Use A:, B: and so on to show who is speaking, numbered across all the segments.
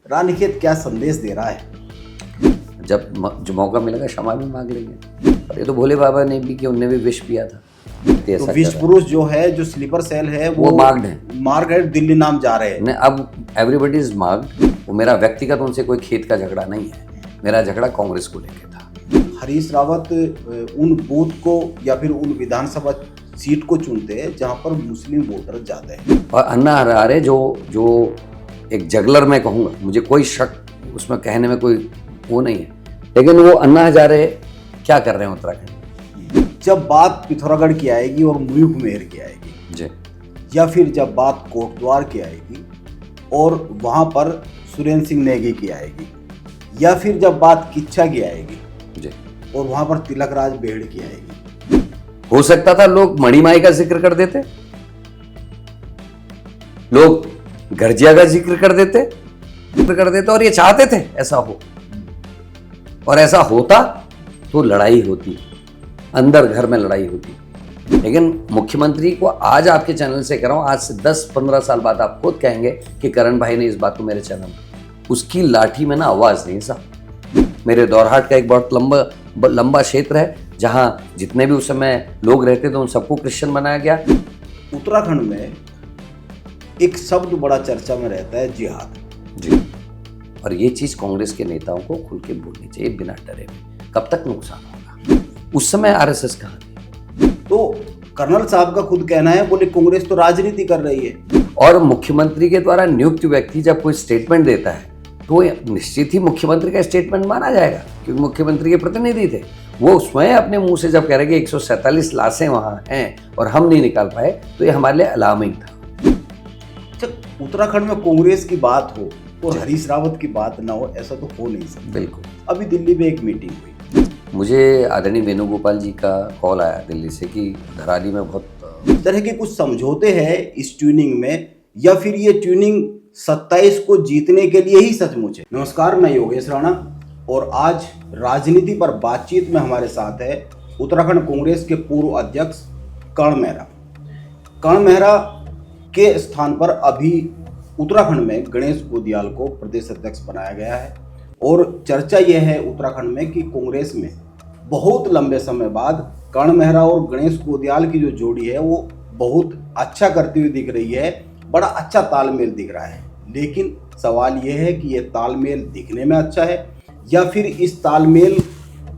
A: रानीखेत क्या संदेश दे रहा है?
B: जब जो मौका मिलेगा क्षमा भी मांग लेंगे। और ये तो भोले बाबा ने भी कि उनने भी विश पिया था।
A: तो विश पुरुष जो है, जो स्लीपर सेल है,
B: वो मार्क्ड है,
A: दिल्ली नाम जा रहे हैं।
B: अब एवरीबडी इज मार्क्ड। वो मेरा व्यक्तिगत उनसे कोई खेत का झगड़ा नहीं है, मेरा झगड़ा कांग्रेस को लेकर था।
A: हरीश रावत उन बूथ को या फिर उन विधानसभा सीट को चुनते हैं जहां पर मुस्लिम वोटर जाते हैं।
B: और अन्ना हजारे जो एक जगलर मैं कहूँगा, मुझे कोई शक उसमें कहने में कोई वो नहीं है, लेकिन वो अन्ना हजारे क्या कर रहे हैं उत्तराखंड?
A: जब बात पिथौरागढ़ की आएगी और मयूख मेहर की आएगी
B: जी,
A: या फिर जब बात कोटद्वार की आएगी और वहां पर सुरेंद्र सिंह नेगी की आएगी, या फिर जब बात किच्छा की आएगी
B: जी,
A: और वहां पर तिलक राज बेड़ की आएगी,
B: हो सकता था लोग मणिमाई का जिक्र कर देते, लोग गर्जिया का जिक्र कर देते और ये चाहते थे ऐसा हो, और ऐसा होता तो लड़ाई होती, अंदर घर में लड़ाई होती। लेकिन मुख्यमंत्री को आज आपके चैनल से कह रहा हूं, आज से 10-15 साल बाद आप खुद कहेंगे कि करण भाई ने इस बात को मेरे चैनल में, उसकी लाठी में ना आवाज नहीं साहब। मेरे दौरहाट का एक बहुत लंबा क्षेत्र है जहां जितने भी उस समय लोग रहते थे उन सबको क्रिश्चियन बनाया गया।
A: उत्तराखंड में एक शब्द बड़ा चर्चा में रहता है, जिहाद
B: जी। और ये चीज कांग्रेस के नेताओं को खुल के बोलनी चाहिए बिना डरे। कब तक नुकसान होगा? उस समय आरएसएस कहाँ थी?
A: तो कर्नल साहब का खुद कहना है, बोले कांग्रेस तो राजनीति कर रही है।
B: और मुख्यमंत्री के द्वारा नियुक्त व्यक्ति जब कोई स्टेटमेंट देता है तो निश्चित ही मुख्यमंत्री का स्टेटमेंट माना जाएगा, क्योंकि मुख्यमंत्री के प्रतिनिधि थे। वो स्वयं अपने मुंह से जब कह रहे कि 147 लाशें वहां हैं और हम नहीं निकाल पाए, तो ये हमारे लिए अलार्मिंग था।
A: जब उत्तराखंड में कांग्रेस की बात हो और हरीश रावत की बात ना हो, ऐसा तो हो नहीं सकता।
B: बिल्कुल।
A: अभी दिल्ली में एक मीटिंग हुई,
B: मुझे आदरणीय वेणुगोपाल जी का कॉल आया दिल्ली से कि धराली में बहुत
A: इस तरह के कुछ समझौते हैं इस ट्यूनिंग में, या फिर ये ट्यूनिंग 27 को जीतने के लिए ही सचमुच है। नमस्कार, मैं योगेश राणा और आज राजनीति पर बातचीत में हमारे साथ है उत्तराखंड कांग्रेस के पूर्व अध्यक्ष कर्ण मेहरा। कर्ण मेहरा के स्थान पर अभी उत्तराखंड में गणेश गोदियाल को प्रदेश अध्यक्ष बनाया गया है और चर्चा यह है उत्तराखंड में कि कांग्रेस में बहुत लंबे समय बाद कर्ण मेहरा और गणेश गोदियाल की जो जोड़ी है वो बहुत अच्छा करती हुई दिख रही है, बड़ा अच्छा तालमेल दिख रहा है। लेकिन सवाल यह है कि यह तालमेल दिखने में अच्छा है या फिर इस तालमेल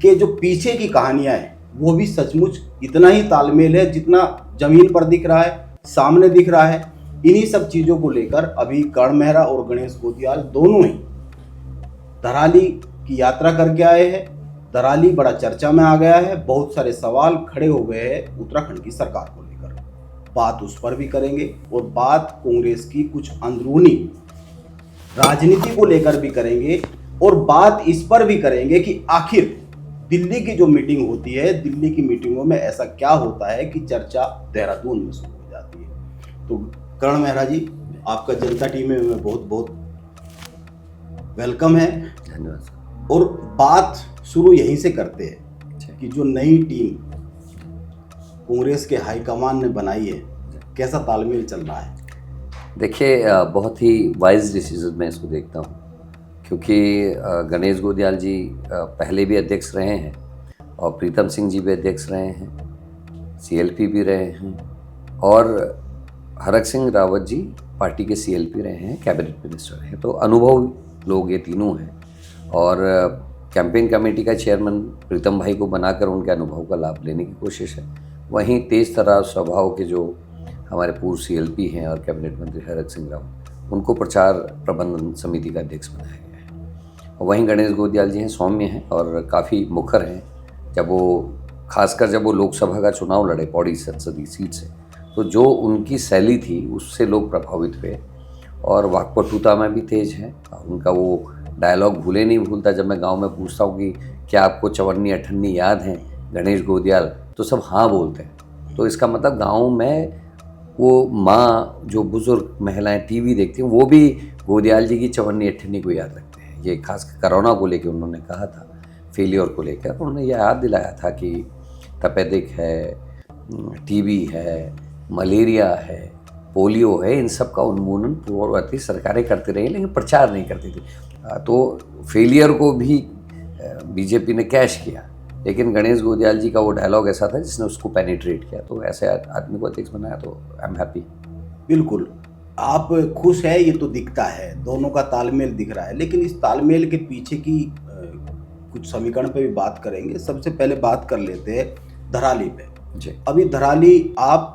A: के जो पीछे की कहानियां हैं वो भी सचमुच इतना ही तालमेल है जितना जमीन पर दिख रहा है, सामने दिख रहा है। इन्हीं सब चीजों को लेकर अभी कर्ण मेहरा और गणेश गोदियाल दोनों ही धराली की यात्रा करके आए हैं। धराली बड़ा चर्चा में आ गया है, बहुत सारे सवाल खड़े हो गए हैं उत्तराखंड की सरकार को लेकर। बात उस पर भी करेंगे और बात कांग्रेस की कुछ अंदरूनी राजनीति को लेकर भी करेंगे और बात इस पर भी करेंगे कि आखिर दिल्ली की जो मीटिंग होती है, दिल्ली की मीटिंगों में ऐसा क्या होता है कि चर्चा देहरादून में शुरू हो जाती है। तो कर्ण मेहरा जी, आपका जनता टीम में बहुत बहुत वेलकम है।
B: धन्यवाद।
A: और बात शुरू यहीं से करते हैं कि जो नई टीम कांग्रेस के हाईकमान ने बनाई है, कैसा तालमेल चल रहा है?
B: देखिए, बहुत ही वाइज डिसीजन मैं इसको देखता हूँ, क्योंकि गणेश गोदियाल जी पहले भी अध्यक्ष रहे हैं और प्रीतम सिंह जी भी अध्यक्ष रहे हैं, सीएलपी भी रहे हैं, और हरक सिंह रावत जी पार्टी के सीएलपी रहे हैं, कैबिनेट मिनिस्टर हैं। तो अनुभव लोग ये तीनों हैं और कैंपेन कमेटी का चेयरमैन प्रीतम भाई को बनाकर उनके अनुभव का लाभ लेने की कोशिश है। वहीं तेज तर्रार स्वभाव के जो हमारे पूर्व सीएलपी हैं और कैबिनेट मंत्री हरक सिंह रावत, उनको प्रचार प्रबंधन समिति का अध्यक्ष बनाया गया है। और वहीं गणेश गोदियाल जी हैं, सौम्य हैं और काफ़ी मुखर हैं। खासकर जब वो लोकसभा का चुनाव लड़े पौड़ी संसदीय सीट से, तो जो उनकी शैली थी उससे लोग प्रभावित हुए और वाकपटुता में भी तेज है। उनका वो डायलॉग भूले नहीं भूलता। जब मैं गांव में पूछता हूँ कि क्या आपको 54-58 याद हैं गणेश गोदियाल, तो सब हाँ बोलते हैं। तो इसका मतलब गांव में वो माँ जो बुजुर्ग महिलाएं टीवी देखती हैं वो भी गोदियाल जी की 54-58 को याद रखते हैं। ये खास कोरोना को लेकर उन्होंने कहा था, फेलियर को लेकर उन्होंने ये याद दिलाया था कि तपेदिक है, टीबी है, मलेरिया है, पोलियो है, इन सब का उन्मूलन पूर्ववर्ती सरकारें करती रही, लेकिन प्रचार नहीं करती थी। तो फेलियर को भी बीजेपी ने कैश किया, लेकिन गणेश गोदियाल जी का वो डायलॉग ऐसा था जिसने उसको पेनिट्रेट किया। तो ऐसे आदमी को अध्यक्ष बनाया, तो आई एम हैप्पी।
A: बिल्कुल, आप खुश है ये तो दिखता है, दोनों का तालमेल दिख रहा है, लेकिन इस तालमेल के पीछे की कुछ समीकरण पे भी बात करेंगे। सबसे पहले बात कर लेते हैं धराली पे।
B: जी।
A: अभी धराली आप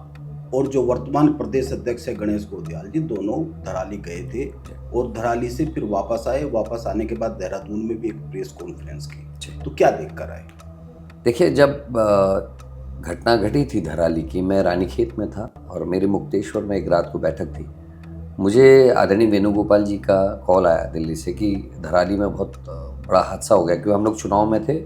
A: और जो वर्तमान प्रदेश अध्यक्ष है गणेश गोदियाल जी, दोनों धराली गए थे और धराली से फिर वापस आए। वापस आने के बाद देहरादून में भी एक प्रेस कॉन्फ्रेंस की, तो क्या देख कर आए?
B: देखिए, जब घटना घटी थी धराली की, मैं रानीखेत में था और मेरे मुक्तेश्वर में एक रात को बैठक थी। मुझे आदरणीय वेणुगोपाल जी का कॉल आया दिल्ली से कि धराली में बहुत बड़ा हादसा हो गया, क्योंकि हम लोग चुनाव में थे,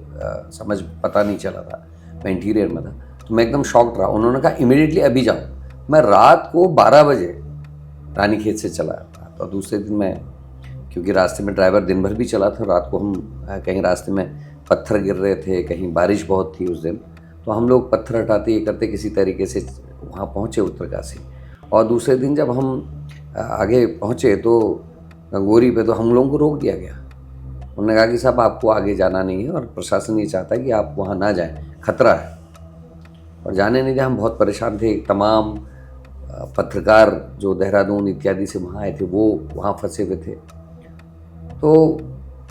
B: समझ पता नहीं चला था, मैं इंटीरियर में था। तो मैं एकदम शॉक्ड रहा। उन्होंने कहा इमीडिएटली अभी जाओ। मैं रात को 12 बजे रानीखेत से चला था। तो दूसरे दिन मैं, क्योंकि रास्ते में ड्राइवर दिन भर भी चला था, रात को हम कहीं रास्ते में पत्थर गिर रहे थे, कहीं बारिश बहुत थी उस दिन, तो हम लोग पत्थर हटाते ये करते किसी तरीके से वहाँ पहुँचे उत्तरकाशी। और दूसरे दिन जब हम आगे पहुँचे तो गंगोरी पे, तो हम लोगों को रोक दिया गया। उन्होंने कहा कि साहब आपको आगे जाना नहीं है और प्रशासन ये चाहता है कि आप वहाँ ना जाएं, खतरा है, और जाने नहीं दिया। हम बहुत परेशान थे। तमाम पत्रकार जो देहरादून इत्यादि से वहाँ आए थे वो वहाँ फंसे हुए थे। तो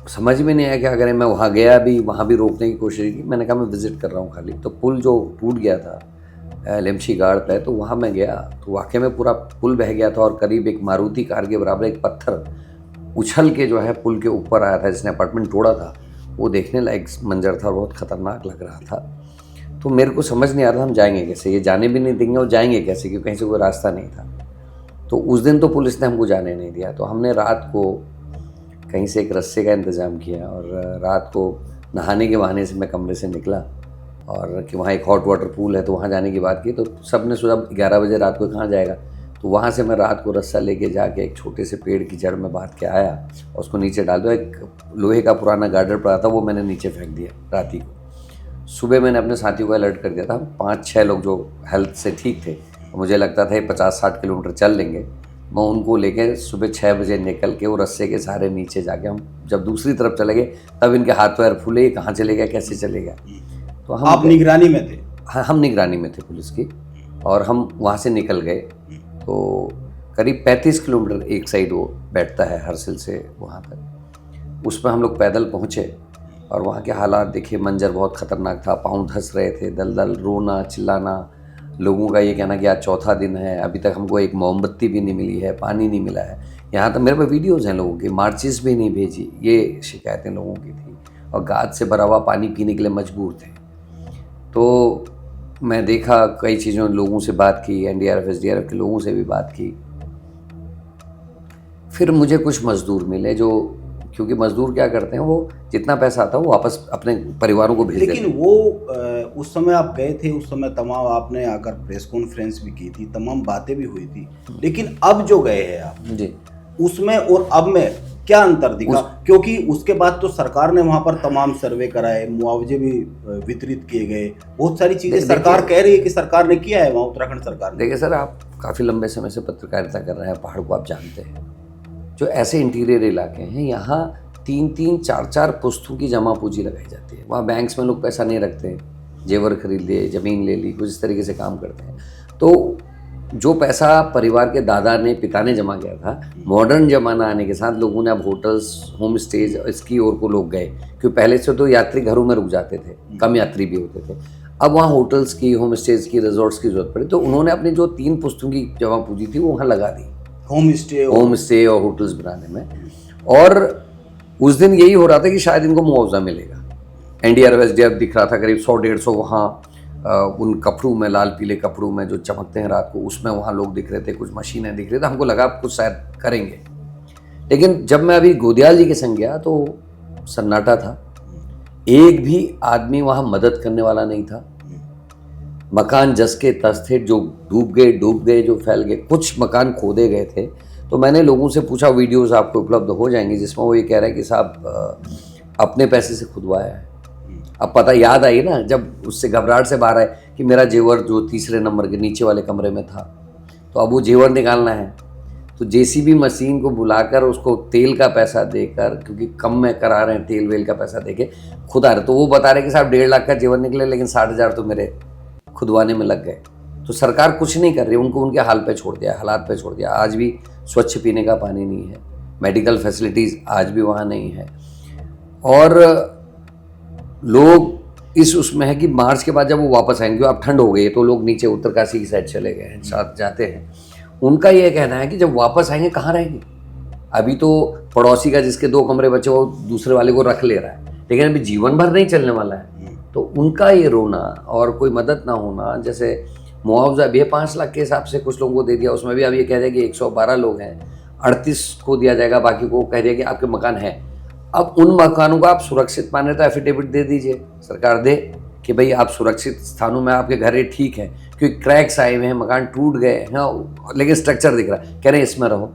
B: समझ में नहीं आया क्या करें। मैं वहाँ गया भी, वहाँ भी रोकने की कोशिश की। मैंने कहा मैं विज़िट कर रहा हूँ खाली। तो पुल जो टूट गया था लेमशी गाड़ पे, तो वहाँ मैं गया तो वाकई में पूरा पुल बह गया था और करीब एक मारुति कार के बराबर एक पत्थर उछल के जो है पुल के ऊपर आया था, जिसने अपार्टमेंट तोड़ा था। वो देखने लायक मंजर था और बहुत ख़तरनाक लग रहा था। तो मेरे को समझ नहीं आ रहा हम जाएंगे कैसे, ये जाने भी नहीं देंगे और जाएंगे कैसे, क्योंकि कहीं से कोई रास्ता नहीं था। तो उस दिन तो पुलिस ने हमको जाने नहीं दिया। तो हमने रात को कहीं से एक रस्से का इंतज़ाम किया और रात को नहाने के बहाने से मैं कमरे से निकला और कि वहाँ एक हॉट वाटर पूल है, तो वहाँ जाने की बात की। तो सब ने सोचा 11 बजे रात को कहाँ जाएगा। तो वहाँ से मैं रात को रस्सा लेके जाके एक छोटे से पेड़ की जड़ में बांध के आया और उसको नीचे डाल दिया। एक लोहे का पुराना गार्डर पड़ा था, वो मैंने नीचे फेंक दिया रात ही को। सुबह मैंने अपने साथियों को अलर्ट कर दिया था। 5-6 लोग जो हेल्थ से ठीक थे, मुझे लगता था 50-60 किलोमीटर चल लेंगे, मैं उनको लेके सुबह 6 बजे निकल के वो रस्से के सहारे नीचे जाके हम जब दूसरी तरफ चले गए तब इनके हाथ पैर फूले, कहाँ चले गया, कैसे चले गया। तो हम,
A: आप निगरानी में थे?
B: हाँ, हम निगरानी में थे पुलिस की, और हम वहाँ से निकल गए। तो करीब 35 किलोमीटर एक साइड वो बैठता है हरसिल से वहाँ तक, उसमें हम लोग पैदल पहुँचे और वहाँ के हालात देखिए। मंजर बहुत ख़तरनाक था, पाँव धंस रहे थे, दलदल, रोना चिल्लाना, लोगों का ये कहना कि आज चौथा दिन है, अभी तक हमको एक मोमबत्ती भी नहीं मिली है, पानी नहीं मिला है। यहाँ तक मेरे पास वीडियोज़ हैं लोगों की, मार्चिस भी नहीं भेजी, ये शिकायतें लोगों की थी, और गाद से भरा हुआ पानी पीने के लिए मजबूर थे। तो मैं देखा कई चीज़ों, लोगों से बात की, एनडीआरएफ एसडीआरएफ के लोगों से भी बात की। फिर मुझे कुछ मज़दूर मिले जो, क्योंकि मज़दूर क्या करते हैं, वो जितना पैसा आता है वो वापस अपने परिवारों को भेज देते हैं।
A: लेकिन वो उस समय आप गए थे, उस समय तमाम आपने आकर प्रेस कॉन्फ्रेंस भी की थी, तमाम बातें भी हुई थी, लेकिन अब जो गए हैं आप
B: जी,
A: उसमें और अब में क्या अंतर दिखा? क्योंकि उसके बाद तो सरकार ने वहां पर तमाम सर्वे कराए, मुआवजे भी वितरित किए गए, बहुत सारी चीजें सरकार कह रही है कि सरकार ने किया है वहाँ, उत्तराखंड सरकार ने।
B: देखिए सर, आप काफ़ी लंबे समय से पत्रकारिता कर रहे हैं, पहाड़ को आप जानते हैं। जो ऐसे इंटीरियर इलाके हैं, यहाँ 3-3, 4-4 पुश्तों की जमा पूंजी लगाई जाती है। वहाँ बैंक्स में लोग पैसा नहीं रखते, जेवर खरीद लिए, ज़मीन ले ली, कुछ इस तरीके से काम करते हैं। तो जो पैसा परिवार के दादा ने, पिता ने जमा किया था, मॉडर्न ज़माना आने के साथ लोगों ने अब होटल्स, होम स्टेज, इसकी ओर को लोग गए, क्योंकि पहले से तो यात्री घरों में रुक जाते थे, कम यात्री भी होते थे। अब वहाँ होटल्स की, होम स्टेज की, रिजॉर्ट्स की जरूरत पड़ी, तो उन्होंने अपनी जो 3 पुश्तों की जमा पूंजी थी वो वहाँ लगा दी, होम स्टे और होटल्स बनाने में। और उस दिन यही हो रहा था कि शायद इनको मुआवजा मिलेगा। एनडीआरएफ एसडीआरएफ दिख रहा था करीब 100-150 वहाँ उन कपड़ों में, लाल पीले कपड़ों में जो चमकते हैं रात को, उसमें वहाँ लोग दिख रहे थे, कुछ मशीनें दिख रही थी। हमको लगा कुछ शायद करेंगे। लेकिन जब मैं अभी गोदियाल जी के संग गया तो सन्नाटा था, एक भी आदमी वहाँ मदद करने वाला नहीं था। मकान जस के तस थे, जो डूब गए, जो फैल गए, कुछ मकान खोदे गए थे। तो मैंने लोगों से पूछा, वीडियोस आपको उपलब्ध हो जाएंगी, जिसमें वो ये कह रहे हैं कि साहब अपने पैसे से खुदवाया है। अब पता याद आई ना, जब उससे घबराहट से बाहर आए कि मेरा जेवर जो तीसरे नंबर के नीचे वाले कमरे में था, तो अब वो जेवर निकालना है, तो जेसीबी मशीन को बुलाकर उसको तेल का पैसा देकर, क्योंकि कम में करा रहे हैं तेल वेल का पैसा देके खुद आ रहे, तो वो बता रहे कि साहब 1.5 लाख का जेवर निकले लेकिन 60,000 तो मेरे खुदवाने में लग गए। तो सरकार कुछ नहीं कर रही, उनको उनके हाल पे छोड़ दिया, हालात पे छोड़ दिया। आज भी स्वच्छ पीने का पानी नहीं है, मेडिकल फैसिलिटीज़ आज भी वहाँ नहीं है, और लोग इस उसमें है कि मार्च के बाद जब वो वापस आएंगे, अब ठंड हो गई है तो लोग नीचे उत्तरकाशी की साइड चले गए हैं, साथ जाते हैं। उनका ये कहना है कि जब वापस आएंगे कहाँ रहेंगे? अभी तो पड़ोसी का जिसके 2 कमरे बचे वो दूसरे वाले को रख ले रहा है, लेकिन अभी जीवन भर नहीं चलने वाला है। तो उनका ये रोना और कोई मदद ना होना, जैसे मुआवजा भी है 5 लाख के हिसाब से कुछ लोगों को दे दिया, उसमें भी अब ये कह दिया कि 112 लोग हैं, 38 को दिया जाएगा, बाकी को कह दिया कि आपके मकान है। अब उन मकानों को आप सुरक्षित माने तो एफिडेविट दे दीजिए, सरकार दे कि भाई आप सुरक्षित स्थानों में आपके घर ठीक है, क्योंकि क्रैक्स आए हुए हैं, मकान टूट गए हैं, लेकिन स्ट्रक्चर दिख रहा है, कह रहे हैं इसमें रहो।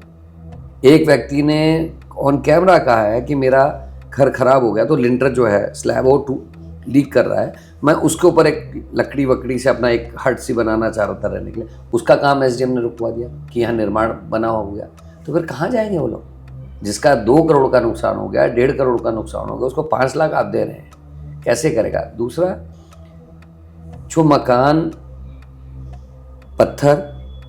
B: एक व्यक्ति ने ऑन कैमरा कहा है कि मेरा घर खराब हो गया तो लिंटर जो है स्लैब वो लीक कर रहा है, मैं उसके ऊपर एक लकड़ी वकड़ी से अपना एक हट सी बनाना चाह रहा था रहने के लिए, उसका काम एसडीएम ने रुकवा दिया कि यहाँ निर्माण बना हो गया। तो फिर कहाँ जाएंगे वो लोग? जिसका 2 करोड़ का नुकसान हो गया, 1.5 करोड़ का नुकसान हो गया, उसको 5 लाख आप दे रहे हैं, कैसे करेगा? दूसरा, जो मकान पत्थर,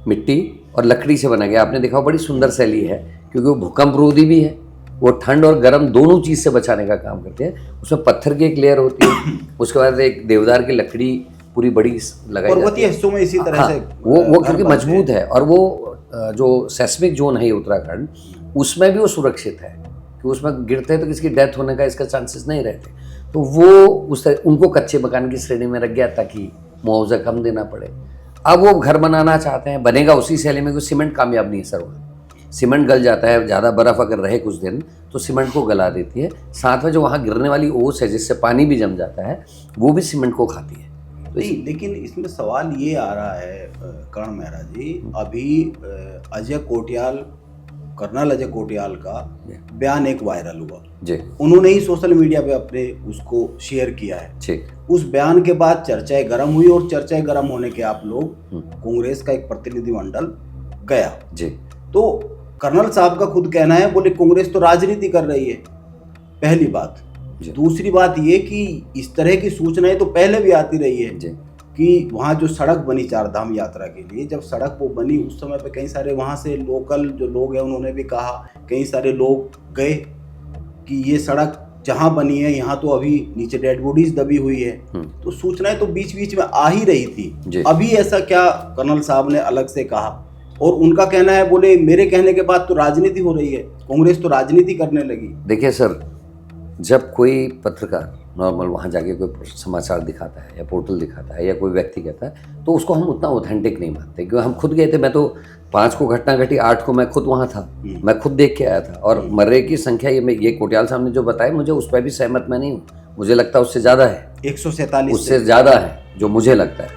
B: मिट्टी और लकड़ी से बना गया, आपने देखा बड़ी सुंदर शैली है, क्योंकि वो भूकंप रोधी भी है, वो ठंड और गर्म दोनों चीज़ से बचाने का काम करते हैं। उसमें पत्थर की एक लेयर होती है, उसके बाद एक देवदार की लकड़ी पूरी बड़ी लगाई जाती है
A: हिस्सों में इसी तरह से
B: वो क्योंकि मजबूत है, और वो जो सेस्मिक जोन है उत्तराखंड, उसमें भी वो सुरक्षित है कि उसमें गिरते हैं तो किसी की डेथ होने का इसका चांसेस नहीं रहते। तो वो उनको कच्चे मकान की श्रेणी में रख गया ताकि मुआवजा कम देना पड़े। अब वो घर बनाना चाहते हैं, बनेगा उसी शैली में, क्योंकि सीमेंट कामयाब नहीं है सर, सीमेंट गल जाता है, ज़्यादा बर्फ़ अगर रहे कुछ दिन तो सीमेंट को गला देती है, साथ में जो वहाँ गिरने वाली ओस है जिससे पानी भी जम जाता है वो भी सीमेंट को खाती है।
A: तो लेकिन इसमें सवाल ये आ रहा है कर्ण मेहरा जी, अभी कर्नल अजय कोटियाल का बयान एक वायरल हुआ
B: जी,
A: उन्होंने ही सोशल मीडिया पे अपने उसको शेयर किया है।
B: ठीक,
A: उस बयान के बाद चर्चाएं गर्म हुई, और चर्चाएं गर्म होने के आप लोग कांग्रेस का एक प्रतिनिधिमंडल गया
B: जी।
A: तो कर्नल साहब का खुद कहना है, बोले कांग्रेस तो राजनीति कर रही है, पहली बात। दूसरी बात ये कि इस तरह की सूचनाएं तो पहले भी आती रही है कि वहाँ जो सड़क बनी 4 धाम यात्रा के लिए, जब सड़क वो बनी उस समय पे कई सारे वहाँ से लोकल जो लोग हैं उन्होंने भी कहा, कई सारे लोग गए कि ये सड़क जहाँ बनी है यहाँ तो अभी नीचे डेड बॉडीज दबी हुई है। तो सूचनाएं तो बीच बीच में आ ही रही थी। अभी ऐसा क्या कर्नल साहब ने अलग से कहा? और उनका कहना है, बोले मेरे कहने के बाद तो राजनीति हो रही है, कांग्रेस तो राजनीति करने लगी।
B: देखिए सर, जब कोई पत्रकार नॉर्मल वहाँ जाके कोई समाचार दिखाता है या पोर्टल दिखाता है या कोई व्यक्ति कहता है, तो उसको हम उतना ऑथेंटिक नहीं मानते, क्योंकि हम खुद गए थे। मैं तो 5 को घटना घटी, 8 को मैं खुद वहाँ था, मैं खुद देख के आया था। और मरने की संख्या ये कोटियाल साहब ने जो बताया, मुझे उस पर भी सहमत मैं नहीं हूँ, मुझे लगता है उससे ज़्यादा है,
A: 147
B: उससे ज़्यादा है जो मुझे लगता है।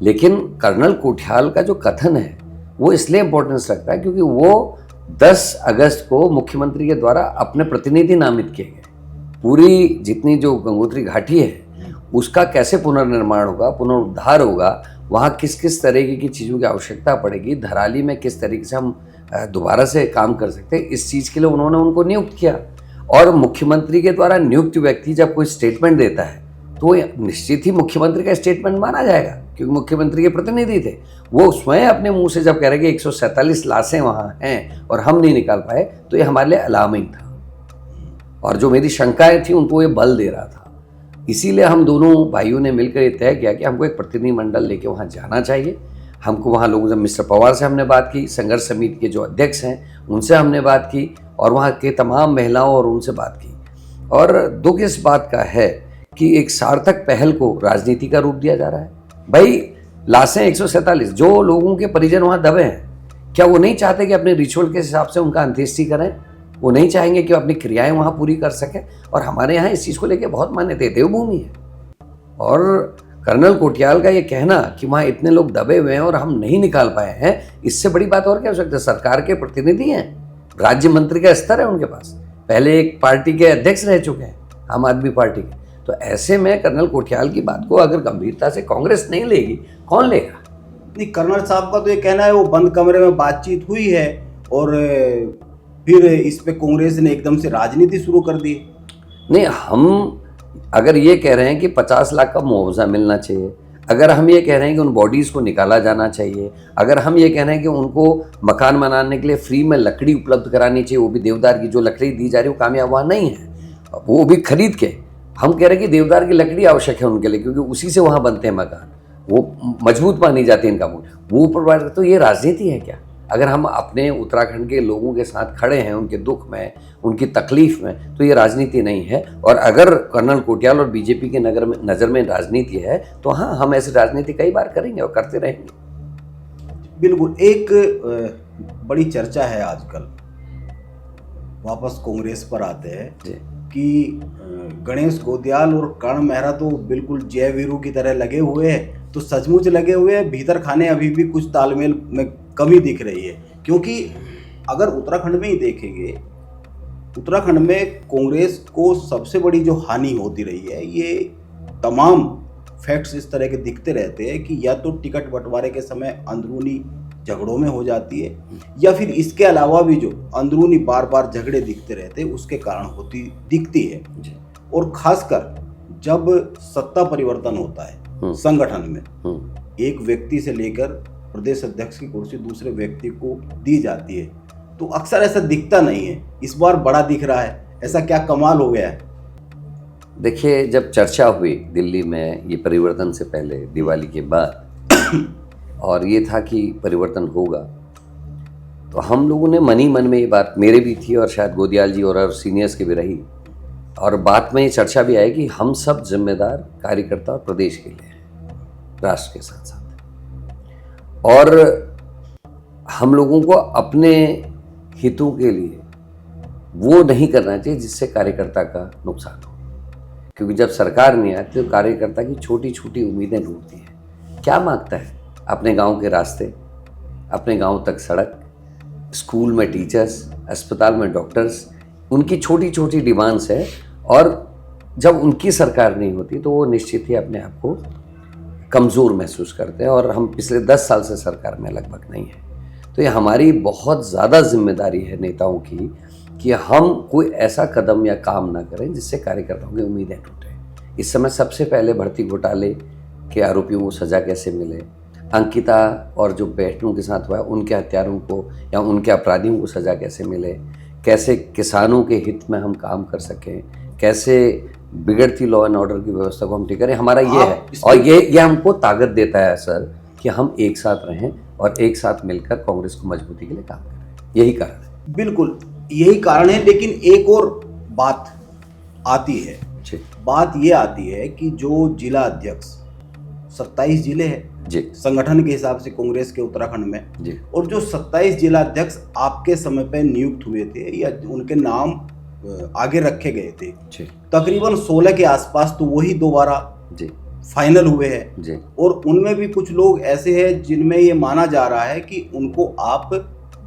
B: लेकिन कर्नल कोटियाल का जो कथन है वो इसलिए इम्पोर्टेंस रखता है क्योंकि वो 10 अगस्त को मुख्यमंत्री के द्वारा अपने प्रतिनिधि नामित किए गए। पूरी जितनी जो गंगोत्री घाटी है उसका कैसे पुनर्निर्माण होगा, पुनरुद्धार होगा, वहाँ किस किस तरीके की चीज़ों की आवश्यकता पड़ेगी, धराली में किस तरीके से हम दोबारा से काम कर सकते हैं, इस चीज़ के लिए उन्होंने उनको नियुक्त किया। और मुख्यमंत्री के द्वारा नियुक्त व्यक्ति जब कोई स्टेटमेंट देता है तो निश्चित ही मुख्यमंत्री का स्टेटमेंट माना जाएगा, क्योंकि मुख्यमंत्री के प्रतिनिधि थे। वो स्वयं अपने मुंह से जब कह रहे कि 147 लाशें वहाँ हैं और हम नहीं निकाल पाए, तो ये हमारे लिए अलार्मिंग था। और जो मेरी शंकाएं थी उनको ये बल दे रहा था। इसीलिए हम दोनों भाइयों ने मिलकर ये तय किया कि हमको एक प्रतिनिधिमंडल लेके वहाँ जाना चाहिए। हमको वहाँ लोगों से, मिस्टर पवार से हमने बात की, संघर्ष समिति के जो अध्यक्ष हैं उनसे हमने बात की, और वहाँ के तमाम महिलाओं और उनसे बात की। और दुख इस बात का है कि एक सार्थक पहल को राजनीति का रूप दिया जा रहा है। भाई लाशें 147, जो लोगों के परिजन वहाँ दबे हैं, क्या वो नहीं चाहते कि अपने रिचुअल के हिसाब से उनका अंत्येष्टि करें? वो नहीं चाहेंगे कि अपनी क्रियाएं वहाँ पूरी कर सकें? और हमारे यहाँ इस चीज़ को लेकर बहुत मान्यता है, देवभूमि है। और कर्नल कोटियाल का ये कहना कि वहाँ इतने लोग दबे हुए हैं और हम नहीं निकाल पाए हैं, इससे बड़ी बात और क्या हो सकती है? सरकार के प्रतिनिधि हैं, राज्य मंत्री का स्तर है उनके पास, पहले एक पार्टी के अध्यक्ष रह चुके हैं, आम आदमी पार्टी के। तो ऐसे में कर्नल कोटियाल की बात को अगर गंभीरता से कांग्रेस नहीं लेगी, कौन लेगा?
A: नहीं, कर्नल साहब का तो ये कहना है वो बंद कमरे में बातचीत हुई है और फिर इस पे कांग्रेस ने एकदम से राजनीति शुरू कर दी।
B: नहीं, हम अगर ये कह रहे हैं कि 50 लाख का मुआवजा मिलना चाहिए, अगर हम ये कह रहे हैं कि उन बॉडीज़ को निकाला जाना चाहिए, अगर हम ये कह रहे हैं कि उनको मकान बनाने के लिए फ्री में लकड़ी उपलब्ध करानी चाहिए, वो भी देवदार की जो लकड़ी दी जा रही है वो कामयाब वहाँ नहीं है, वो भी खरीद के, हम कह रहे हैं कि देवदार की लकड़ी आवश्यक है उनके लिए, क्योंकि उसी से वहाँ बनते हैं मकान, वो मजबूत मानी जाती है इनका मूल, वो प्रोवाइड। तो ये राजनीति है क्या? अगर हम अपने उत्तराखंड के लोगों के साथ खड़े हैं, उनके दुख में, उनकी तकलीफ में, तो ये राजनीति नहीं है। और अगर कर्नल कोटियाल और बीजेपी के नज़र में राजनीति है, तो हाँ, हम ऐसी राजनीति कई बार करेंगे और करते रहेंगे।
A: बिल्कुल। एक बड़ी चर्चा है आजकल, वापस कांग्रेस पर आते हैं कि गणेश गोदियाल और कर्ण मेहरा तो बिल्कुल जय वीरू की तरह लगे हुए हैं, तो सचमुच लगे हुए हैं, भीतर खाने अभी भी कुछ तालमेल में कमी दिख रही है। क्योंकि अगर उत्तराखंड में ही देखेंगे, उत्तराखंड में कांग्रेस को सबसे बड़ी जो हानि होती रही है, ये तमाम फैक्ट्स इस तरह के दिखते रहते हैं कि या तो टिकट बंटवारे के समय अंदरूनी झगड़ों में हो जाती है, या फिर इसके अलावा भी जो अंदरूनी बार बार झगड़े दिखते रहते हैं उसके कारण होती दिखती है। और खासकर जब सत्ता परिवर्तन होता है संगठन में, एक व्यक्ति से लेकर प्रदेश अध्यक्ष की कुर्सी दूसरे व्यक्ति को दी जाती है, तो अक्सर ऐसा दिखता नहीं है। इस बार बड़ा दिख रहा है, ऐसा क्या कमाल हो गया है?
B: देखिए, जब चर्चा हुई दिल्ली में ये परिवर्तन से पहले, दिवाली के बाद, और ये था कि परिवर्तन होगा, तो हम लोगों ने मन ही मन में ये बात, मेरे भी थी और शायद गोदियाल जी और सीनियर्स की भी रही, और बात में ये चर्चा भी आई कि हम सब जिम्मेदार कार्यकर्ता और प्रदेश के लिए हैं, राष्ट्र के साथ साथ, और हम लोगों को अपने हितों के लिए वो नहीं करना चाहिए जिससे कार्यकर्ता का नुकसान हो। क्योंकि जब सरकार नहीं आती तो कार्यकर्ता की छोटी छोटी उम्मीदें टूटती हैं। क्या मांगता है? अपने गांव के रास्ते, अपने गांव तक सड़क, स्कूल में टीचर्स, अस्पताल में डॉक्टर्स, उनकी छोटी छोटी डिमांड्स है। और जब उनकी सरकार नहीं होती तो वो निश्चित ही अपने आप को कमज़ोर महसूस करते हैं, और हम पिछले 10 साल से सरकार में लगभग नहीं है। तो ये हमारी बहुत ज़्यादा जिम्मेदारी है नेताओं की कि हम कोई ऐसा कदम या काम ना करें जिससे कार्यकर्ताओं की उम्मीदें टूटें। इस समय सबसे पहले भर्ती घोटाले के आरोपियों को सज़ा कैसे मिले, अंकिता और जो बेटों के साथ हुआ है उनके हत्यारों को या उनके अपराधियों को सज़ा कैसे मिले, कैसे किसानों के हित में हम काम कर सकें, कैसे बिगड़ती लॉ एंड ऑर्डर की व्यवस्था को हम ठीक करें, हमारा ये है। और ये हमको ताकत देता है सर कि हम एक साथ रहें और एक साथ मिलकर कांग्रेस को मजबूती के लिए काम करें। यही कारण है।
A: बिल्कुल यही कारण है। लेकिन एक और बात आती है, बात ये आती है कि जो जिला अध्यक्ष, 27 जिले हैं
B: जी
A: संगठन के हिसाब से कांग्रेस के उत्तराखंड में
B: जी,
A: और जो 27 जिला अध्यक्ष आपके समय पे नियुक्त हुए थे या उनके नाम आगे रखे गए थे, तकरीबन 16 के आसपास तो वही दोबारा
B: जी
A: फाइनल हुए हैं
B: जी।
A: और उनमें भी कुछ लोग ऐसे हैं जिनमें ये माना जा रहा है कि उनको आप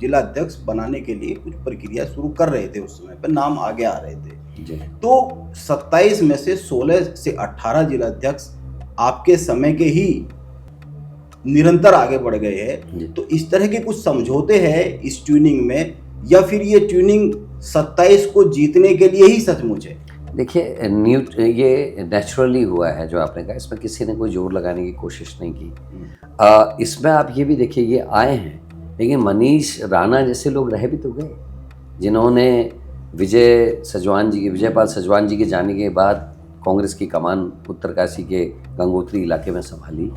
A: जिला अध्यक्ष बनाने के लिए कुछ प्रक्रिया शुरू कर रहे थे, उस समय पर नाम आगे आ रहे थे
B: जी।
A: तो 27 में से 16 से 18 जिला अध्यक्ष आपके समय के ही निरंतर आगे बढ़ गए हैं। तो इस तरह के कुछ समझौते हैं इस ट्यूनिंग में, या फिर ये ट्यूनिंग 27 को जीतने के लिए ही सचमुच है?
B: देखिए, ये नेचुरली हुआ है जो आपने कहा, इसमें किसी ने कोई जोर लगाने की कोशिश नहीं की। इसमें आप ये भी देखिए, ये आए हैं लेकिन मनीष राणा जैसे लोग रह भी तो गए, जिन्होंने विजयपाल सजवान जी के जाने के बाद कांग्रेस की कमान उत्तरकाशी के गंगोत्री इलाके में संभाली,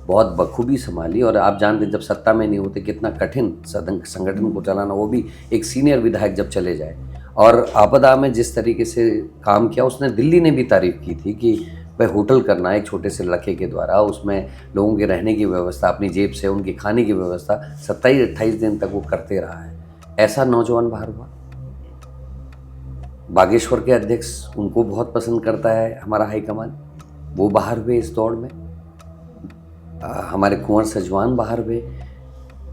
B: बहुत बखूबी संभाली। और आप जानते हैं जब सत्ता में नहीं होते कितना कठिन संगठन को चलाना, वो भी एक सीनियर विधायक जब चले जाए। और आपदा में जिस तरीके से काम किया, उसने दिल्ली ने भी तारीफ की थी कि भाई होटल करना एक छोटे से लड़के के द्वारा, उसमें लोगों के रहने की व्यवस्था अपनी जेब से, उनकी खाने की व्यवस्था 27-28 दिन तक वो करते रहा है। ऐसा नौजवान बाहर हुआ। बागेश्वर के अध्यक्ष, उनको बहुत पसंद करता है हमारा हाईकमान, वो बाहर हुए इस दौड़ में। हमारे कुंवर सजवान बाहर हुए,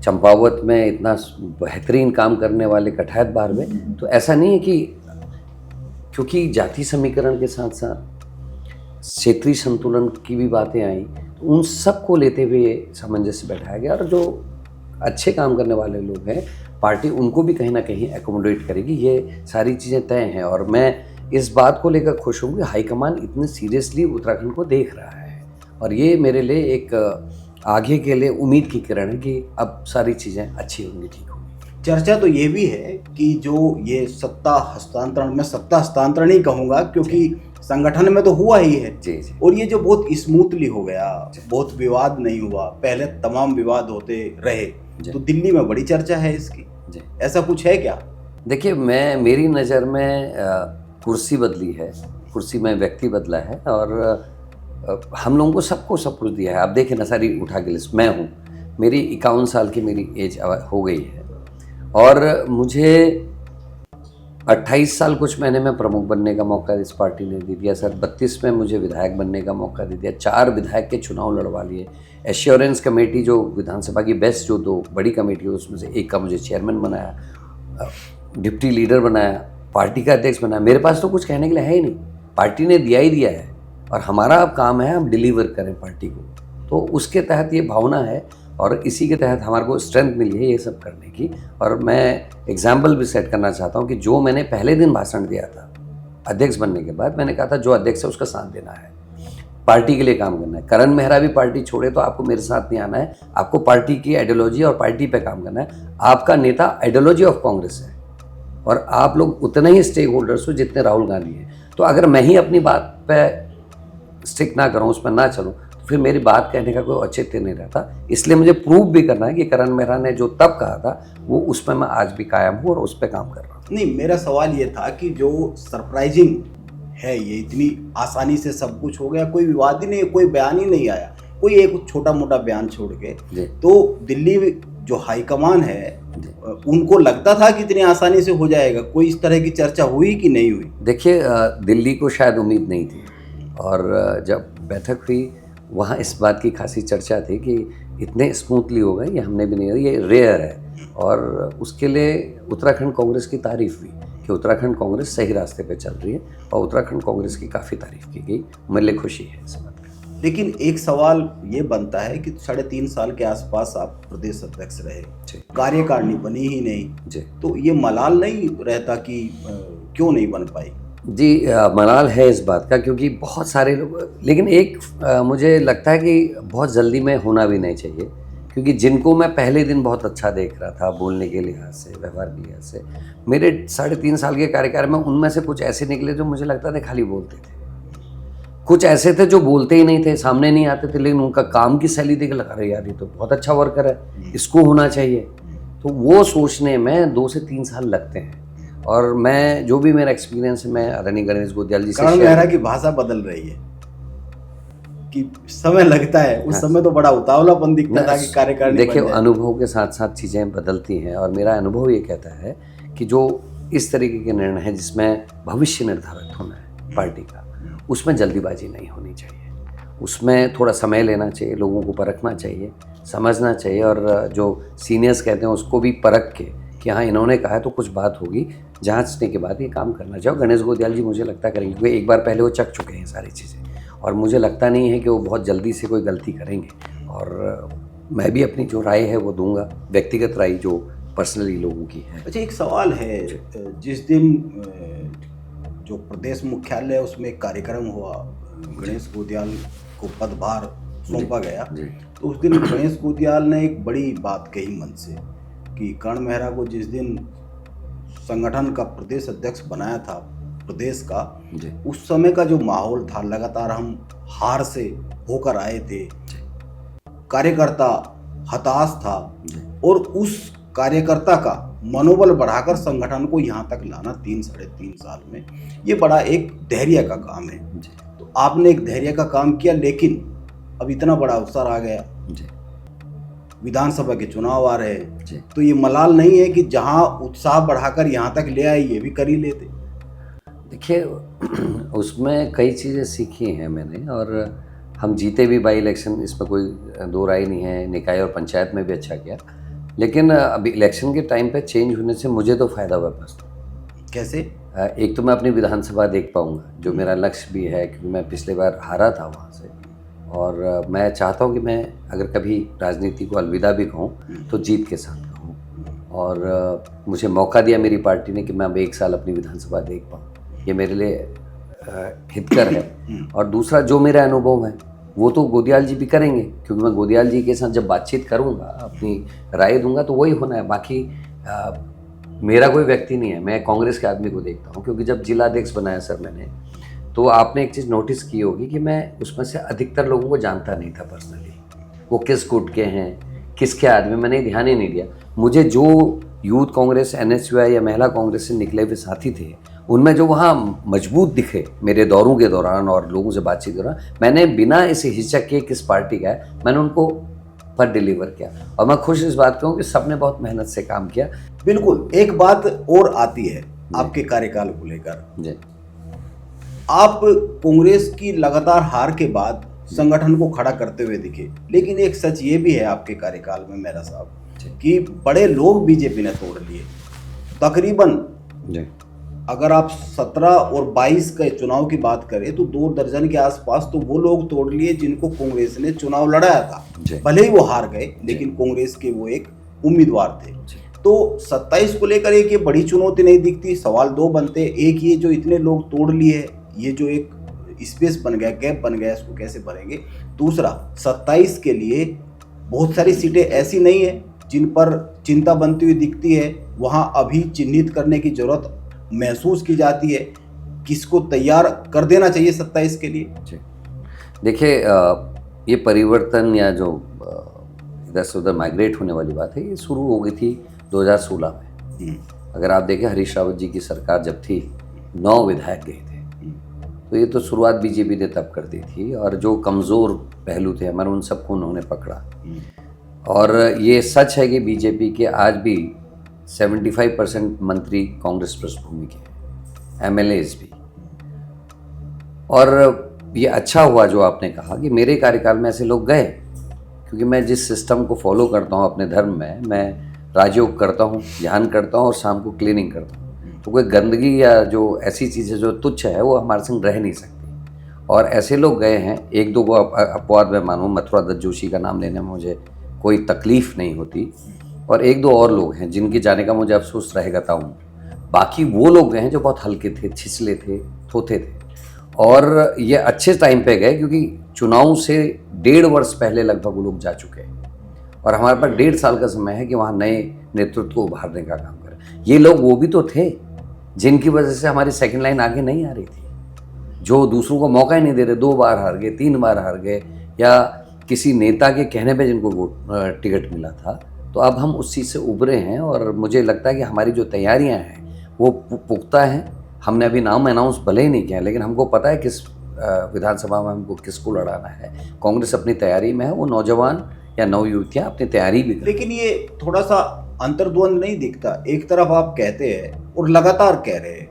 B: चंपावत में इतना बेहतरीन काम करने वाले कठायत बाहर हुए। तो ऐसा नहीं है कि क्योंकि जाति समीकरण के साथ साथ क्षेत्रीय संतुलन की भी बातें आई, तो उन सबको लेते हुए सामंजस्य बैठाया गया, और जो अच्छे काम करने वाले लोग हैं पार्टी उनको भी कहीं ना कहीं एकोमोडेट करेगी, ये सारी चीज़ें तय हैं। और मैं इस बात को लेकर खुश हूँ कि हाईकमान इतने सीरियसली उत्तराखंड को देख रहा है, और ये मेरे लिए एक आगे के लिए उम्मीद की किरण है कि अब सारी चीज़ें अच्छी होंगी, ठीक होंगी।
A: चर्चा तो ये भी है कि जो ये सत्ता हस्तांतरण ही कहूँगा, क्योंकि संगठन में तो हुआ ही है
B: जी जी।
A: और ये जो बहुत स्मूथली हो गया, बहुत विवाद नहीं हुआ, पहले तमाम विवाद होते रहे, तो दिल्ली में बड़ी चर्चा है इसकी
B: जी।
A: ऐसा कुछ है क्या?
B: देखिए, मेरी नज़र में कुर्सी बदली है, कुर्सी में व्यक्ति बदला है, और हम लोगों को सबको सब कुछ दिया है। आप देखें ना, सारी उठा के लिस्ट मैं हूँ, मेरी 51 साल की मेरी एज हो गई है, और मुझे 28 साल कुछ महीने में प्रमुख बनने का मौका इस पार्टी ने दे दिया सर। 32 में मुझे विधायक बनने का मौका दे दिया, 4 विधायक के चुनाव लड़वा लिए। एश्योरेंस कमेटी जो विधानसभा की बेस्ट जो 2 बड़ी कमेटी है उसमें से एक का मुझे चेयरमैन बनाया, डिप्टी लीडर बनाया, पार्टी का अध्यक्ष बनाया। मेरे पास तो कुछ कहने के लिए है ही नहीं, पार्टी ने दिया ही दिया है, और हमारा अब काम है हम डिलीवर करें पार्टी को। तो उसके तहत ये भावना है, और इसी के तहत हमारे को स्ट्रेंथ मिली है ये सब करने की। और मैं एग्जाम्पल भी सेट करना चाहता हूँ कि जो मैंने पहले दिन भाषण दिया था अध्यक्ष बनने के बाद, मैंने कहा था जो अध्यक्ष है उसका साथ देना है, पार्टी के लिए काम करना है। करण मेहरा भी पार्टी छोड़े तो आपको मेरे साथ नहीं आना है, आपको पार्टी की आइडियोलॉजी और पार्टी पे काम करना है। आपका नेता आइडियोलॉजी ऑफ कांग्रेस है, और आप लोग उतने ही स्टेक होल्डर्स हो जितने राहुल गांधी हैं। तो अगर मैं ही अपनी बात पे स्टिक ना करूँ, उस पर ना चलूँ, तो फिर मेरी बात कहने का कोई औचित्य नहीं रहता। इसलिए मुझे प्रूव भी करना है कि करण मेहरा ने जो तब कहा था वो उस पर मैं आज भी कायम हूँ और उस पर काम कर रहा हूँ।
A: नहीं, मेरा सवाल ये था कि जो सरप्राइजिंग है, ये इतनी आसानी से सब कुछ हो गया, कोई विवाद ही नहीं, कोई बयान ही नहीं आया, कोई एक छोटा मोटा बयान छोड़ के, तो दिल्ली जो हाईकमान है उनको लगता था कि इतनी आसानी से हो जाएगा? कोई इस तरह की चर्चा हुई कि नहीं हुई?
B: देखिए, दिल्ली को शायद उम्मीद नहीं थी, और जब बैठक हुई वहाँ इस बात की खासी चर्चा थी कि इतने स्मूथली हो गए, ये हमने भी नहीं, ये रेयर है। और उसके लिए उत्तराखंड कांग्रेस की तारीफ हुई कि उत्तराखंड कांग्रेस सही रास्ते पे चल रही है, और उत्तराखंड कांग्रेस की काफ़ी तारीफ की गई। मेरे लिए खुशी है इस बात में।
A: लेकिन एक सवाल ये बनता है कि 3.5 साल के आसपास आप प्रदेश अध्यक्ष रहे, कार्यकारिणी बनी ही नहीं जी, तो ये मलाल नहीं रहता कि क्यों नहीं बन पाई?
B: जी, मलाल है इस बात का, क्योंकि बहुत सारे लोग, लेकिन एक मुझे लगता है कि बहुत जल्दी में होना भी नहीं चाहिए, क्योंकि जिनको मैं पहले दिन बहुत अच्छा देख रहा था बोलने के लिहाज से, व्यवहार के लिहाज से, मेरे 3.5 साल के कार्यकाल में उनमें से कुछ ऐसे निकले जो मुझे लगता था खाली बोलते थे, कुछ ऐसे थे जो बोलते ही नहीं थे, सामने नहीं आते थे, लेकिन उनका काम की शैली देख लगा रहे यार ये तो बहुत अच्छा वर्कर है, इसको होना चाहिए। तो वो सोचने में 2 से 3 साल लगते हैं। और मैं जो भी मेरा एक्सपीरियंस है, मैं आदरणीय गणेश गोदियाल जी से
A: करण मेहरा की भाषा बदल रही है कि समय लगता है, उस समय तो बड़ा उतावलापन दिखता था कि कार्यकारिणी।
B: देखिए, अनुभव के साथ साथ चीज़ें बदलती हैं, और मेरा अनुभव ये कहता है कि जो इस तरीके के निर्णय हैं जिसमें भविष्य निर्धारित होना है पार्टी का, उसमें जल्दीबाजी नहीं होनी चाहिए, उसमें थोड़ा समय लेना चाहिए, लोगों को परखना चाहिए, समझना चाहिए, और जो सीनियर्स कहते हैं उसको भी परख के कि हाँ इन्होंने कहा है तो कुछ बात होगी, जांचने के बाद ये काम करना चाहिए। गणेश गोदियाल जी मुझे लगता करेंगे, क्योंकि एक बार पहले वो चख चुके हैं सारी चीज़ें, और मुझे लगता नहीं है कि वो बहुत जल्दी से कोई गलती करेंगे। और मैं भी अपनी जो राय है वो दूंगा, व्यक्तिगत राय जो पर्सनली लोगों की है।
A: अच्छा, एक सवाल है, जिस दिन जो प्रदेश मुख्यालय उसमें एक कार्यक्रम हुआ, गणेश गोदियाल को पदभार सौंपा गया, तो उस दिन गणेश गोदियाल ने एक बड़ी बात कही मन से कि कर्ण मेहरा को जिस दिन संगठन का प्रदेश अध्यक्ष बनाया था प्रदेश का, उस समय का जो माहौल था, लगातार हम हार से होकर आए थे, कार्यकर्ता हताश था, और उस कार्यकर्ता का मनोबल बढ़ाकर संगठन को यहाँ तक लाना 3-3.5 साल में, ये बड़ा एक धैर्य का काम है। तो आपने एक धैर्य का काम किया, लेकिन अब इतना बड़ा अवसर आ गया, विधानसभा के चुनाव आ रहे हैं, तो ये मलाल नहीं है कि जहां उत्साह बढ़ाकर यहाँ तक ले आए ये भी कर ही लेते?
B: देखिए, उसमें कई चीज़ें सीखी हैं मैंने, और हम जीते भी बाई इलेक्शन, इसमें कोई दो राय नहीं है, निकाय और पंचायत में भी अच्छा किया, लेकिन अभी इलेक्शन के टाइम पे चेंज होने से मुझे तो फ़ायदा हुआ बस।
A: कैसे?
B: एक तो मैं अपनी विधानसभा देख पाऊँगा, जो मेरा लक्ष्य भी है, क्योंकि मैं पिछले बार हारा था वहाँ से, और मैं चाहता हूँ कि मैं अगर कभी राजनीति को अलविदा भी कहूँ तो जीत के साथ कहूँ। और मुझे मौका दिया मेरी पार्टी ने कि मैं अब 1 साल अपनी विधानसभा देख पाऊँ, ये मेरे लिए हितकर है। और दूसरा जो मेरा अनुभव है वो तो गोदियाल जी भी करेंगे, क्योंकि मैं गोदियाल जी के साथ जब बातचीत करूँगा, अपनी राय दूंगा तो वही होना है। बाकी मेरा कोई व्यक्ति नहीं है, मैं कांग्रेस के आदमी को देखता हूँ। क्योंकि जब जिला अध्यक्ष बनाया सर मैंने, तो आपने एक चीज़ नोटिस की होगी कि मैं उसमें से अधिकतर लोगों को जानता नहीं था पर्सनली, वो किस गुट के हैं, किसके आदमी, मैंने ध्यान ही नहीं दिया। मुझे जो यूथ कांग्रेस, NSUI या महिला कांग्रेस से निकले हुए साथी थे, उनमें जो वहाँ मजबूत दिखे मेरे दौरों के दौरान और लोगों से बातचीत के दौरान, मैंने बिना इसे हिचक के किस पार्टी का है मैंने उनको पर डिलीवर किया। और मैं खुश इस बात का हूँ कि सबने बहुत मेहनत से काम किया।
A: बिल्कुल। एक बात और आती है आपके कार्यकाल को लेकर
B: जी,
A: आप कांग्रेस की लगातार हार के बाद संगठन को खड़ा करते हुए दिखे, लेकिन एक सच ये भी है आपके कार्यकाल में मेरा साहब कि बड़े लोग बीजेपी ने तोड़ लिए। तकरीबन
B: जी,
A: अगर आप 17 और 22 के चुनाव की बात करें तो 2 दर्जन के आसपास तो वो लोग तोड़ लिए जिनको कांग्रेस ने चुनाव लड़ाया था। भले ही वो हार गए, लेकिन कांग्रेस के वो एक उम्मीदवार थे। तो 27 को लेकर एक ये बड़ी चुनौती नहीं दिखती। सवाल 2 बनते, एक ये जो इतने लोग तोड़ लिए, ये जो एक स्पेस बन गया, गैप बन गया, इसको कैसे भरेंगे। दूसरा, 27 के लिए बहुत सारी सीटें ऐसी नहीं है जिन पर चिंता बनती हुई दिखती है, वहाँ अभी चिन्हित करने की जरूरत महसूस की जाती है। किसको तैयार कर देना चाहिए 27 के लिए?
B: देखिए, ये परिवर्तन या जो इधर से उधर माइग्रेट होने वाली बात है, ये शुरू हो गई थी 2016 में। अगर आप देखें, हरीश रावत जी की सरकार जब थी, 9 विधायक गए थे। तो ये तो शुरुआत बीजेपी ने तब कर दी थी, और जो कमज़ोर पहलू थे हमारे, उन सबको उन्होंने पकड़ा। और ये सच है कि बीजेपी के आज भी 75% मंत्री कांग्रेस पृष्ठभूमि के हैं, MLAs भी। और ये अच्छा हुआ जो आपने कहा कि मेरे कार्यकाल में ऐसे लोग गए, क्योंकि मैं जिस सिस्टम को फॉलो करता हूँ अपने धर्म में, मैं राजयोग करता हूँ, ध्यान करता हूँ और शाम को क्लीनिंग करता हूँ। तो कोई गंदगी या जो ऐसी चीज़ें जो तुच्छ है वो हमारे संग रह नहीं सकती। और ऐसे लोग गए हैं, 1-2 को अपवाद में मानूँ, मथुरा दत्त जोशी का नाम लेने में मुझे कोई तकलीफ़ नहीं होती, और 1-2 और लोग हैं जिनके जाने का मुझे अफसोस रहेगा ताऊं। बाकी वो लोग गए हैं जो बहुत हल्के थे, छिछले थे, थोथे थे। और ये अच्छे टाइम पे गए, क्योंकि चुनाव से 1.5 वर्ष पहले लगभग वो लोग जा चुके हैं, और हमारे पास 1.5 साल का समय है कि वहाँ नए नेतृत्व को उभारने का काम करें। ये लोग वो भी तो थे जिनकी वजह से हमारी सेकंड लाइन आगे नहीं आ रही थी, जो दूसरों को मौका ही नहीं दे रहे। 2 बार हार गए, 3 बार हार गए, या किसी नेता के कहने पे जिनको टिकट मिला था। तो अब हम उस चीज़ से उभरे हैं, और मुझे लगता है कि हमारी जो तैयारियां हैं वो पुख्ता हैं। हमने अभी नाम अनाउंस भले ही नहीं किया, लेकिन हमको पता है किस विधानसभा में हमको किसको लड़ाना है। कांग्रेस अपनी तैयारी में है, वो नौजवान या नवयुवतियाँ अपनी तैयारी भी करें।
A: लेकिन ये थोड़ा सा अंतर्द्वंद नहीं दिखता? एक तरफ आप कहते हैं और लगातार कह रहे हैं,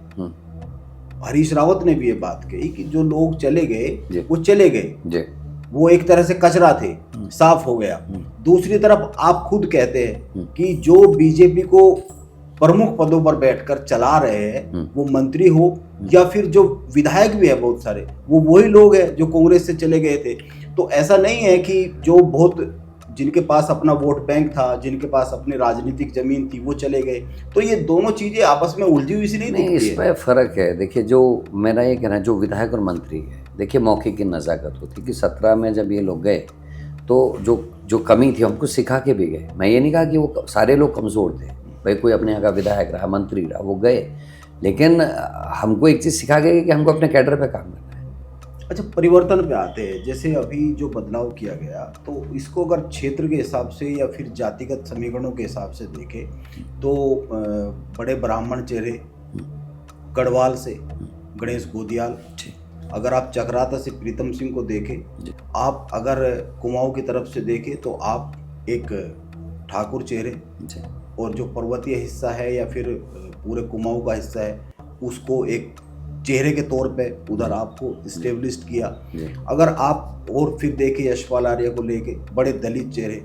A: हरीश रावत ने भी ये बात कही कि जो लोग चले गए वो चले गए, वो एक तरह से कचरा थे, साफ हो गया। दूसरी तरफ आप खुद कहते हैं कि जो बीजेपी को प्रमुख पदों पर बैठकर चला रहे हैं, वो मंत्री हो या फिर जो विधायक भी है बहुत सारे, वो वही लोग हैं जो कांग्रेस से चले गए थे। तो ऐसा नहीं है कि जो बहुत जिनके पास अपना वोट बैंक था, जिनके पास अपनी राजनीतिक जमीन थी, वो चले गए। तो ये दोनों चीजें आपस में उलझी हुई सी नहीं दिखती है?
B: इसमें फ़र्क है। देखिए, जो मेरा ये कहना है, जो विधायक और मंत्री है, देखिए मौके की नज़ाकत होती कि 17 में जब ये लोग गए तो जो कमी थी हमको सिखा के भी गए। मैं ये नहीं कहा कि वो सारे लोग कमज़ोर थे, भाई कोई अपने यहाँ का विधायक रहा, मंत्री रहा, वो गए, लेकिन हमको एक चीज़ सिखा गई कि हमको अपने कैडर पे काम करना है।
A: अच्छा, परिवर्तन पे आते हैं। जैसे अभी जो बदलाव किया गया, तो इसको अगर क्षेत्र के हिसाब से या फिर जातिगत समीकरणों के हिसाब से देखें तो बड़े ब्राह्मण चेहरे, गढ़वाल से गणेश गोदियाल, अगर आप चक्राता से प्रीतम सिंह को देखें, आप अगर कुमाऊं की तरफ से देखें तो आप एक ठाकुर चेहरे, और जो पर्वतीय हिस्सा है या फिर पूरे कुमाऊं का हिस्सा है उसको एक चेहरे के तौर पे उधर आपको इस्टेब्लिश किया। अगर आप और फिर देखें यशपाल आर्य को लेके, बड़े दलित चेहरे।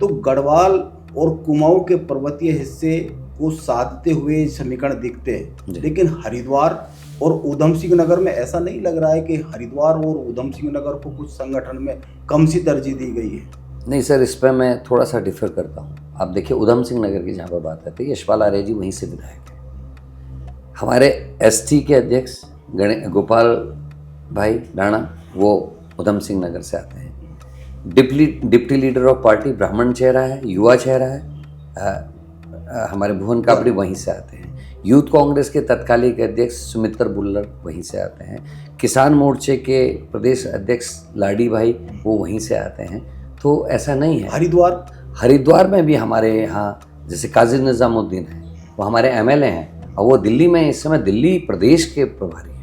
A: तो गढ़वाल और कुमाऊं के पर्वतीय हिस्से को साधते हुए समीकरण दिखते हैं, लेकिन हरिद्वार और ऊधम सिंह नगर में ऐसा नहीं लग रहा है कि हरिद्वार और ऊधम सिंह नगर को कुछ संगठन में कम सी तरजीह दी गई है?
B: नहीं सर, इस पर मैं थोड़ा सा डिफर करता हूँ। आप देखिए, ऊधम सिंह नगर की जहाँ पर बात आती है, यशपाल आर्य जी वहीं से विधायक हैं। हमारे एसटी के अध्यक्ष गोपाल भाई राणा वो ऊधम सिंह नगर से आते हैं। डिप्टी लीडर ऑफ पार्टी ब्राह्मण चेहरा है, युवा चेहरा है, हमारे भुवन कापड़ी वहीं से आते हैं। यूथ कांग्रेस के तत्कालिक अध्यक्ष सुमित्र बुल्लर वहीं से आते हैं। किसान मोर्चे के प्रदेश अध्यक्ष लाडी भाई वो वहीं से आते हैं। तो ऐसा नहीं है। हरिद्वार में भी हमारे यहाँ जैसे काजी निजामुद्दीन है, वो हमारे एमएलए हैं और वो दिल्ली में इस समय दिल्ली प्रदेश के प्रभारी हैं।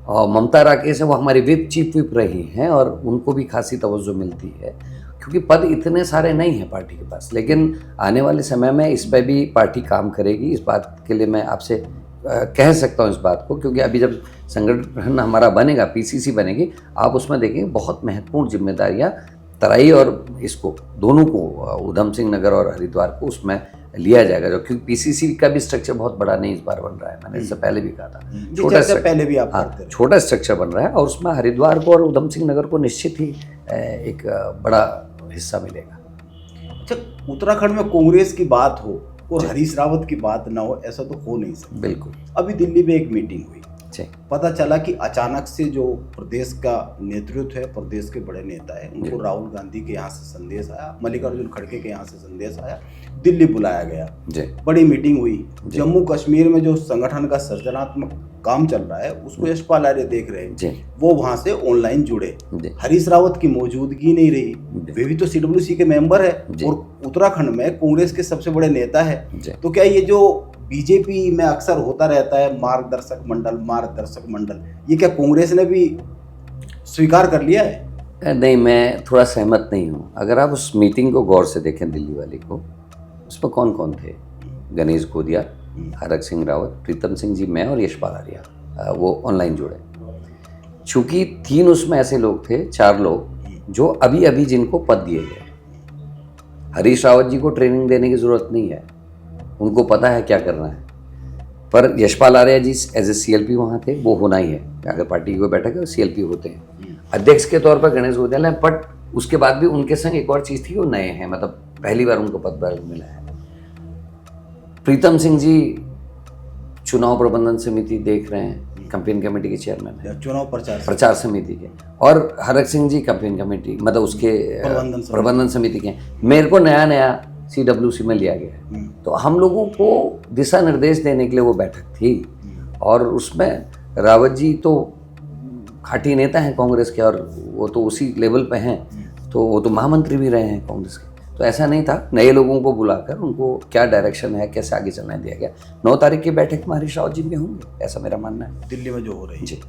B: और ममता राकेश है, वो हमारी चीफ विप रही हैं और उनको भी खासी तवज्जो मिलती है, क्योंकि पद इतने सारे नहीं हैं पार्टी के पास। लेकिन आने वाले समय में इस पर भी पार्टी काम करेगी। इस बात के लिए मैं आपसे कह सकता हूँ इस बात को, क्योंकि अभी जब संगठन हमारा बनेगा, पीसीसी बनेगी, आप उसमें देखेंगे बहुत महत्वपूर्ण जिम्मेदारियाँ तराई और इसको दोनों को, ऊधम सिंह नगर और हरिद्वार को, उसमें लिया जाएगा। जो क्योंकि पीसीसी का भी स्ट्रक्चर बहुत बड़ा नहीं इस बार बन रहा है, मैंने इससे पहले भी कहा था, छोटा स्ट्रक्चर बन रहा है और उसमें हरिद्वार को और ऊधम सिंह नगर को निश्चित ही एक बड़ा हिस्सा मिलेगा।
A: अच्छा, उत्तराखंड में कांग्रेस की बात हो और हरीश रावत की बात ना हो, ऐसा तो हो नहीं सकता।
B: बिल्कुल।
A: अभी दिल्ली में एक मीटिंग हुई, पता चला कि अचानक से जो प्रदेश का नेतृत्व है, प्रदेश के बड़े नेता है, उनको राहुल गांधी के यहाँ से संदेश आया, मल्लिकार्जुन खड़गे के यहाँ से संदेश आया, दिल्ली बुलाया गया, बड़ी मीटिंग हुई। जम्मू कश्मीर में जो संगठन का सृजनात्मक काम चल रहा है उसको यशपाल आर्य देख रहे हैं, वो वहां से ऑनलाइन जुड़े। हरीश रावत की मौजूदगी नहीं रही, वे भी तो सीडब्ल्यूसी के मेंबर है और उत्तराखंड में कांग्रेस के सबसे बड़े नेता है। तो क्या ये जो बीजेपी में अक्सर होता रहता है मार्गदर्शक मंडल, ये क्या कांग्रेस ने भी स्वीकार कर लिया है?
B: नहीं, मैं थोड़ा सहमत नहीं हूँ। अगर आप उस मीटिंग को गौर से देखें दिल्ली वाली को, उसमें कौन कौन थे? गणेश गोदिया, हरक सिंह रावत, प्रीतम सिंह जी, मैं और यशपाल आर्य, वो ऑनलाइन जुड़े। चूंकि 3 उसमें ऐसे लोग थे, 4 लोग जो अभी अभी जिनको पद दिए गए। हरीश रावत जी को ट्रेनिंग देने की जरूरत नहीं है, उनको पता है क्या करना है। पर यशपाल आर्य जी एज ए सीएलपी वहाँ थे, वो होना ही है। अगर पार्टी की कोई बैठक है सीएलपी होते हैं। अध्यक्ष के तौर पर गणेश गोदिया है, बट उसके बाद भी उनके संग एक और चीज़ थी, वो नए हैं, मतलब पहली बार उनको पदभार मिला है। प्रीतम सिंह जी चुनाव प्रबंधन समिति देख रहे हैं, कैंपेन कमेटी के चेयरमैन है,
A: चुनाव
B: प्रचार समिति के, और हरक सिंह जी कैंपेन कमेटी मतलब उसके प्रबंधन समिति के। मेरे को नया सीडब्ल्यूसी में लिया गया है, तो हम लोगों को दिशा निर्देश देने के लिए वो बैठक थी। और उसमें रावत जी तो खाटी नेता हैं कांग्रेस के, और वो तो उसी लेवल पे हैं, तो वो तो महामंत्री भी रहे हैं कांग्रेस के। तो ऐसा नहीं था, नए लोगों को बुलाकर उनको क्या डायरेक्शन है, कैसे आगे चलना दिया गया। 9 तारीख की बैठक में हरीश रावत जी भी होंगे, ऐसा मेरा मानना है,
A: दिल्ली में जो हो रही है। जी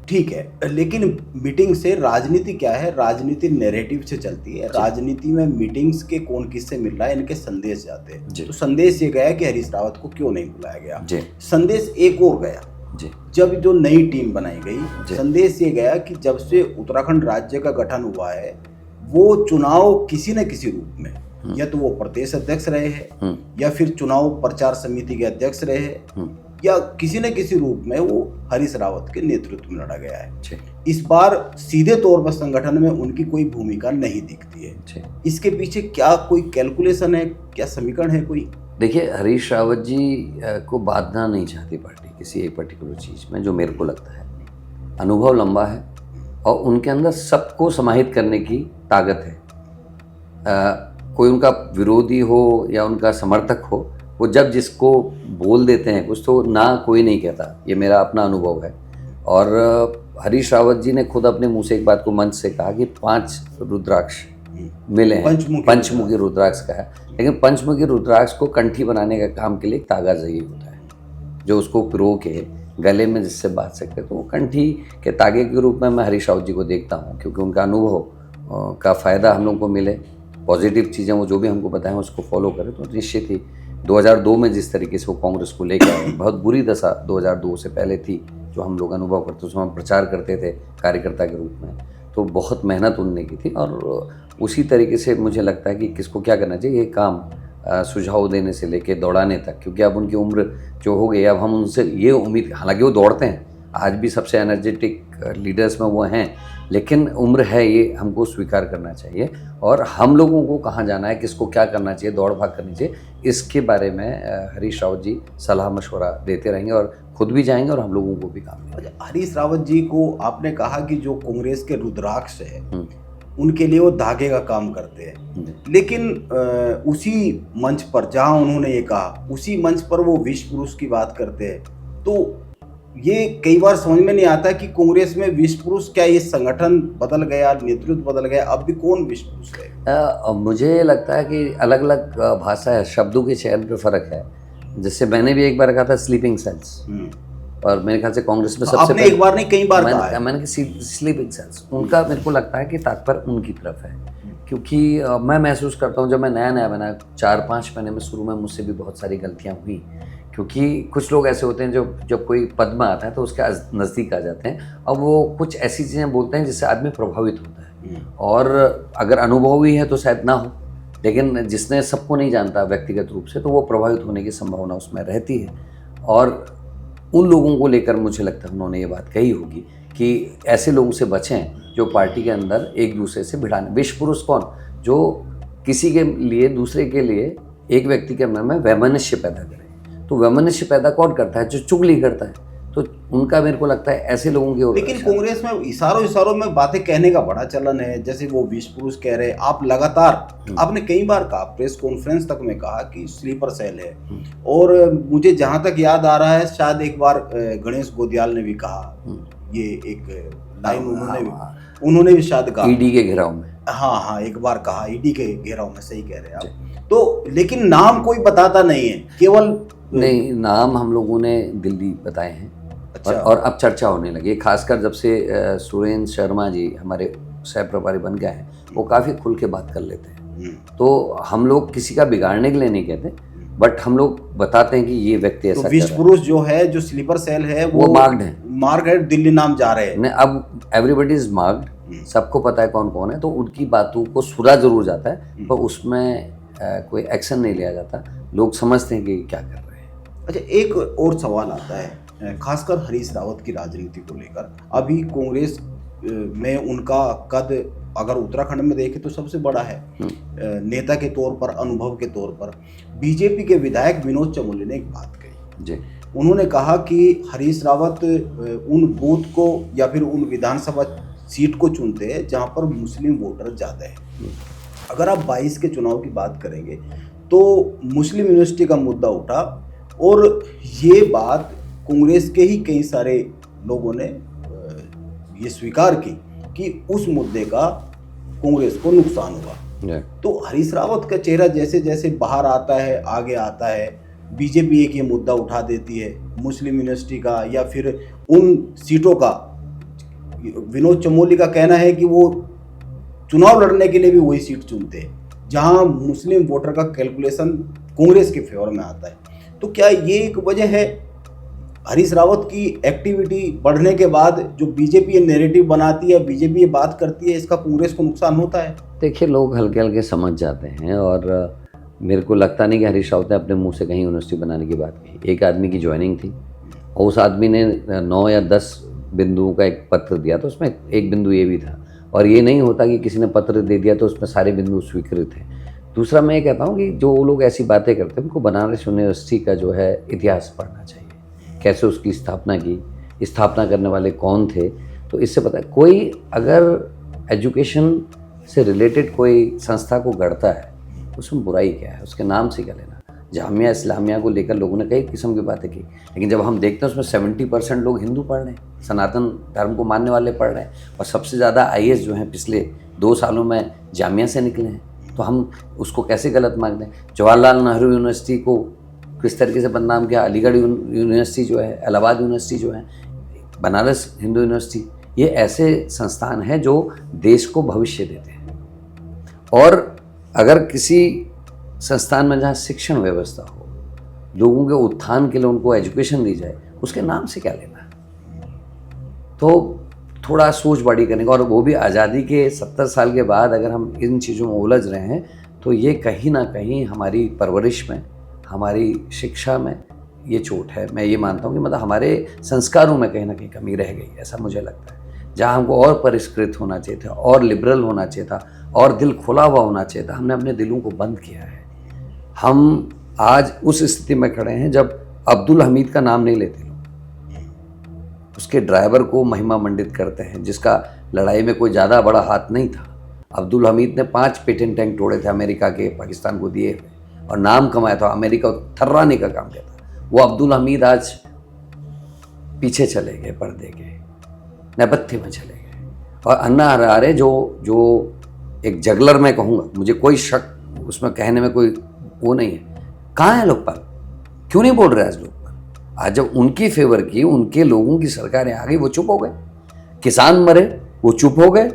A: ठीक है, लेकिन मीटिंग से राजनीति क्या है? राजनीति नैरेटिव से चलती है। राजनीति में मीटिंग्स के कौन किससे मिल रहा है, इनके संदेश जाते हैं। तो संदेश ये गया कि हरीश रावत को क्यों नहीं बुलाया गया। संदेश एक और गया, जब जो नई टीम बनाई गई, संदेश ये गया कि जब से उत्तराखंड राज्य का गठन हुआ है, वो चुनाव किसी न किसी रूप में, या तो वो प्रदेश अध्यक्ष रहे हैं, या फिर चुनाव प्रचार समिति के अध्यक्ष रहे हैं, या किसी न किसी रूप में वो हरीश रावत के नेतृत्व में लड़ा गया है। इस बार सीधे तौर पर संगठन में उनकी कोई भूमिका नहीं दिखती है। इसके पीछे क्या कोई कैलकुलेशन है, क्या समीकरण है कोई?
B: देखिए, हरीश रावत जी को बांधना नहीं चाहती पार्टी किसी एक पर्टिकुलर चीज़ में, जो मेरे को लगता है। अनुभव लंबा है और उनके अंदर सबको समाहित करने की ताकत है। कोई उनका विरोधी हो या उनका समर्थक हो, वो जब जिसको बोल देते हैं कुछ, तो ना कोई नहीं कहता। ये मेरा अपना अनुभव है। और हरीश रावत जी ने खुद अपने मुंह से एक बात को मंच से कहा कि 5 रुद्राक्ष मिले हैं, पंचमुखी रुद्राक्ष का है। लेकिन पंचमुखी रुद्राक्ष को कंठी बनाने का काम के लिए तागा चाहिए होता है, जो उसको पिरो के गले में जिससे बांध सकते। तो वो कंठी के तागे के रूप में मैं हरीश रावत जी को देखता हूँ, क्योंकि उनका अनुभव का फ़ायदा हम लोग को मिले। पॉजिटिव चीज़ें वो जो भी हमको बताएं उसको फॉलो करें, तो निश्चित ही 2002 में जिस तरीके से वो कांग्रेस को लेकर आए, बहुत बुरी दशा 2002 से पहले थी, जो हम लोग अनुभव करते, उसमें हम प्रचार करते थे कार्यकर्ता के रूप में। तो बहुत मेहनत उनने की थी, और उसी तरीके से मुझे लगता है कि किसको क्या करना चाहिए। ये काम सुझाव देने से लेके दौड़ाने तक, क्योंकि अब उनकी उम्र जो हो गई, अब हम उनसे ये उम्मीद, हालांकि वो दौड़ते हैं, आज भी सबसे एनर्जेटिक लीडर्स में वो हैं, लेकिन उम्र है, ये हमको स्वीकार करना चाहिए। और हम लोगों को कहाँ जाना है, किसको क्या करना चाहिए, दौड़ भाग करनी चाहिए, इसके बारे में हरीश रावत जी सलाह मशवरा देते रहेंगे और खुद भी जाएंगे और हम लोगों को भी काम देंगे।
A: हरीश रावत जी को आपने कहा कि जो कांग्रेस के रुद्राक्ष है उनके लिए वो धागे का काम करते हैं, लेकिन उसी मंच पर जहां उन्होंने ये कहा, उसी मंच पर वो विश्व पुरुष की बात करते हैं। तो ये कई बार समझ में नहीं आता कि कांग्रेस में विश्व पुरुष क्या, ये संगठन बदल गया, नेतृत्व बदल गया, अब भी कौन विश्व पुरुष है?
B: मुझे लगता है कि अलग अलग भाषा है, शब्दों के चयन पे फर्क है। जैसे मैंने भी एक बार कहा था स्लीपिंग सेल्स, और मेरे ख्याल से कांग्रेस में सबसे
A: आपने एक बार नहीं कई बार कहा है।
B: मैंने स्लीपिंग सेल्स, उनका मेरे को लगता है कि तात्पर्य उनकी तरफ है, क्योंकि मैं महसूस करता हूँ जब मैं नया नया बना 4-5 महीने में, शुरू में मुझसे भी बहुत सारी गलतियाँ हुई, क्योंकि कुछ लोग ऐसे होते हैं जो जब कोई पद में आता है तो उसके नज़दीक आ जाते हैं, अब वो कुछ ऐसी चीज़ें बोलते हैं जिससे आदमी प्रभावित होता है, और अगर अनुभव ही है तो शायद ना हो, लेकिन जिसने सबको नहीं जानता व्यक्तिगत रूप से, तो वो प्रभावित होने की संभावना उसमें रहती है। और उन लोगों को लेकर मुझे लगता है उन्होंने ये बात कही होगी कि ऐसे लोगों से बचें जो पार्टी के अंदर एक दूसरे से भिड़ाने। विश्व पुरुष कौन? जो किसी के लिए, दूसरे के लिए, एक व्यक्ति के मन में वैमनस्य पैदा करे। तो वैमनस्य पैदा कौन करता है? जो चुगली करता है। तो उनका मेरे को लगता है ऐसे लोगों की ओर।
A: लेकिन कांग्रेस में इशारों में बातें कहने का बड़ा चलन है, जैसे वो विश्व पुरुष कह रहे, आप लगातार, आपने कई बार कहा, प्रेस कॉन्फ्रेंस तक में कहा कि स्लीपर सेल है, और मुझे जहां तक याद आ रहा है शायद एक बार गणेश गोदियाल ने भी कहा, ये एक लाइन उन्होंने भी शायद कहा
B: ईडी के घेराव में।
A: हाँ, एक बार कहा ईडी के घेराव में, सही कह रहे हैं आप। तो लेकिन नाम कोई बताता नहीं है, केवल
B: नहीं, नाम हम लोगों ने दिल्ली बताए हैं। अच्छा। और अब चर्चा होने लगी, खासकर जब से सुरेंद्र शर्मा जी हमारे सह प्रभारी बन गए हैं, वो काफ़ी खुल के बात कर लेते हैं। तो हम लोग किसी का बिगाड़ने के लिए नहीं कहते, बट हम लोग बताते हैं कि ये व्यक्ति ऐसा।
A: तो विश्व पुरुष जो है, जो स्लीपर सेल है, वो मार्ग है, दिल्ली नाम जा रहे हैं।
B: अब एवरीबडी इज मार्क्ड, सबको पता है कौन कौन है, तो उनकी बातों को सुना जरूर जाता है, पर उसमें कोई एक्शन नहीं लिया जाता। लोग समझते हैं कि क्या कर रहे हैं।
A: अच्छा, एक और सवाल आता है, खासकर हरीश रावत की राजनीति को लेकर। अभी कांग्रेस में उनका कद अगर उत्तराखंड में देखें तो सबसे बड़ा है नेता के तौर पर, अनुभव के तौर पर। बीजेपी के विधायक विनोद चमोली ने एक बात कही जी, उन्होंने कहा कि हरीश रावत उन बूथ को या फिर उन विधानसभा सीट को चुनते हैं जहां पर मुस्लिम वोटर ज़्यादा है। अगर आप 22 के चुनाव की बात करेंगे तो मुस्लिम यूनिवर्सिटी का मुद्दा उठा, और ये बात कांग्रेस के ही कई सारे लोगों ने ये स्वीकार की कि उस मुद्दे का कांग्रेस को नुकसान हुआ। तो हरीश रावत का चेहरा जैसे जैसे बाहर आता है, आगे आता है, बीजेपी एक ये मुद्दा उठा देती है मुस्लिम यूनिवर्सिटी का या फिर उन सीटों का। विनोद चमोली का कहना है कि वो चुनाव लड़ने के लिए भी वही सीट चुनते हैं जहां मुस्लिम वोटर का कैलकुलेशन कांग्रेस के फेवर में आता है। तो क्या ये एक वजह है हरीश रावत की एक्टिविटी बढ़ने के बाद, जो बीजेपी ये नैरेटिव बनाती है, बीजेपी ये बात करती है, इसका कांग्रेस को नुकसान होता है?
B: देखिए, लोग हल्के हल्के समझ जाते हैं, और मेरे को लगता नहीं कि हरीश रावत ने अपने मुंह से कहीं यूनिवर्सिटी बनाने की बात की। एक आदमी की ज्वाइनिंग थी और उस आदमी ने 9 या 10 बिंदुओं का एक पत्र दिया, तो उसमें एक बिंदु ये भी था। और ये नहीं होता कि किसी ने पत्र दे दिया तो उसमें सारे बिंदु स्वीकृत हैं। दूसरा, मैं ये कहता हूँ कि जो लोग ऐसी बातें करते हैं उनको बनारस यूनिवर्सिटी का जो है इतिहास पढ़ना चाहिए, कैसे उसकी स्थापना की, स्थापना करने वाले कौन थे। तो इससे पता है, कोई अगर एजुकेशन से रिलेटेड कोई संस्था को गढ़ता है उसमें बुराई क्या है, उसके नाम से क्या लेना। जामिया इस्लामिया को लेकर लोगों ने कई किस्म की बातें की, लेकिन जब हम देखते हैं उसमें 70% लोग हिंदू पढ़ रहे हैं, सनातन धर्म को मानने वाले पढ़ रहे हैं, और सबसे ज़्यादा IAS जो हैं पिछले 2 सालों में जामिया से निकले हैं। तो हम उसको कैसे गलत मान दें? जवाहरलाल नेहरू यूनिवर्सिटी को किस तरीके से बदनाम किया, अलीगढ़ यूनिवर्सिटी जो है, इलाहाबाद यूनिवर्सिटी जो है, बनारस हिंदू यूनिवर्सिटी, ये ऐसे संस्थान हैं जो देश को भविष्य देते हैं। और अगर किसी संस्थान में जहाँ शिक्षण व्यवस्था हो, लोगों के उत्थान के लिए उनको एजुकेशन दी जाए, उसके नाम से क्या लेना है? तो थोड़ा सोच बड़ी करने का, और वो भी आज़ादी के 70 साल के बाद अगर हम इन चीज़ों में उलझ रहे हैं तो ये कहीं ना कहीं हमारी परवरिश में, हमारी शिक्षा में ये चोट है। मैं ये मानता हूँ कि मतलब हमारे संस्कारों में कहीं ना कहीं कमी रह गई, ऐसा मुझे लगता है। जहाँ हमको और परिष्कृत होना चाहिए था, और लिबरल होना चाहिए था, और दिल खुला हुआ होना चाहिए था, हमने अपने दिलों को बंद किया है। हम आज उस स्थिति में खड़े हैं जब अब्दुल हमीद का नाम नहीं लेते लोग, उसके ड्राइवर को महिमा मंडित करते हैं, जिसका लड़ाई में कोई ज़्यादा बड़ा हाथ नहीं था। अब्दुल हमीद ने 5 पेटेंट टैंक तोड़े थे अमेरिका के, पाकिस्तान को दिए हुए, और नाम कमाया था, अमेरिका को थर्राने का काम किया था। वो अब्दुल हमीद आज पीछे चले गए, पर्दे के नेपथ्य में चले गए। और अन्ना हजारे जो एक जगलर मैं कहूँगा, मुझे कोई शक उसमें कहने में कोई वो नहीं है, कहाँ है लोकपाल? क्यों नहीं बोल रहे आज लोकपाल? आज जब उनकी फेवर की, उनके लोगों की सरकारें आ गई, वो चुप हो गए। किसान मरे, वो चुप हो गए।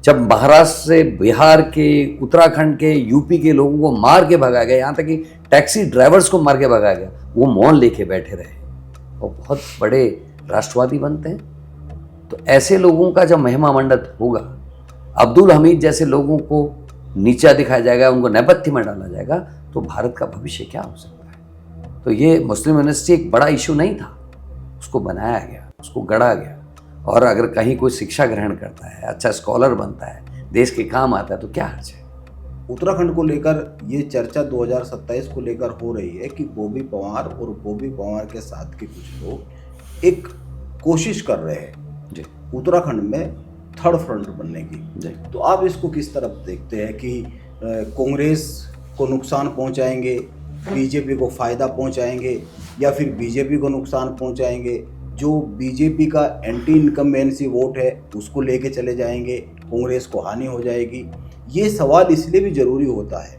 B: जब महाराष्ट्र से, बिहार के, उत्तराखंड के, यूपी के लोगों को मार के भगा गया, यहाँ तक कि टैक्सी ड्राइवर्स को मार के भगा गया, वो मौन लेके बैठे रहे। वो बहुत बड़े राष्ट्रवादी बनते हैं। तो ऐसे लोगों का जब महिमा मंडित होगा, अब्दुल हमीद जैसे लोगों को नीचा दिखाया जाएगा, उनको नेपथ्य में डाला जाएगा, तो भारत का भविष्य क्या हो सकता है? तो ये मुस्लिम यूनिवर्सिटी एक बड़ा इशू नहीं था, उसको बनाया गया, उसको गढ़ा गया। और अगर कहीं कोई शिक्षा ग्रहण करता है, अच्छा स्कॉलर बनता है, देश के काम आता है, तो क्या हर्ज है?
A: उत्तराखंड को लेकर ये चर्चा 2027 को लेकर हो रही है कि बॉबी पवार और बॉबी पवार के साथ के कुछ लोग एक कोशिश कर रहे हैं
B: जी,
A: उत्तराखंड में थर्ड फ्रंट बनने की।
B: जी।
A: तो आप इसको किस तरफ देखते हैं कि कांग्रेस को नुकसान पहुंचाएंगे, बीजेपी को फ़ायदा पहुंचाएंगे, या फिर बीजेपी को नुकसान पहुंचाएंगे? जो बीजेपी का एंटी इनकम्बेंसी वोट है उसको लेके चले जाएंगे, कांग्रेस को हानि हो जाएगी। ये सवाल इसलिए भी ज़रूरी होता है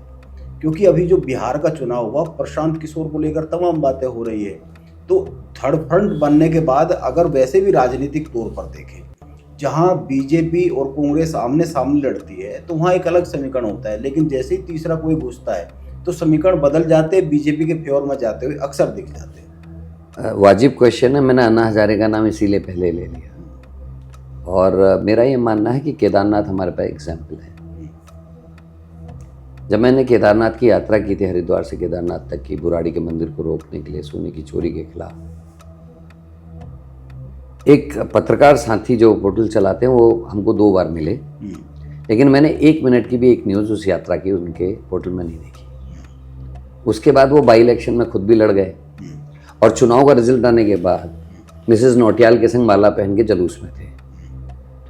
A: क्योंकि अभी जो बिहार का चुनाव हुआ, प्रशांत किशोर को लेकर तमाम बातें हो रही है। तो थर्ड फ्रंट बनने के बाद अगर वैसे भी राजनीतिक तौर पर देखें, जहां बीजेपी और कांग्रेस आमने सामने लड़ती है, तो वहां एक अलग समीकरण होता है। लेकिन जैसे ही तीसरा कोई घुसता है तो समीकरण बदल जाते हैं, बीजेपी के फेवर में जाते हुए अक्सर दिख जाते हैं।
B: वाजिब क्वेश्चन है। मैंने अन्ना हजारे का नाम इसीलिए पहले ले लिया। और मेरा ये मानना है कि केदारनाथ हमारे पास एग्जाम्पल है। जब मैंने केदारनाथ की यात्रा की थी, हरिद्वार से केदारनाथ तक की, बुराड़ी के मंदिर को रोकने के लिए, सोने की चोरी के खिलाफ, एक पत्रकार साथी जो पोर्टल चलाते हैं, वो हमको 2 बार मिले, लेकिन मैंने 1 मिनट की भी एक न्यूज़ उस यात्रा की उनके पोर्टल में नहीं देखी। उसके बाद वो बाई इलेक्शन में खुद भी लड़ गए, और चुनाव का रिजल्ट आने के बाद मिसेस नौटियाल के संग माला पहन के जुलूस में थे।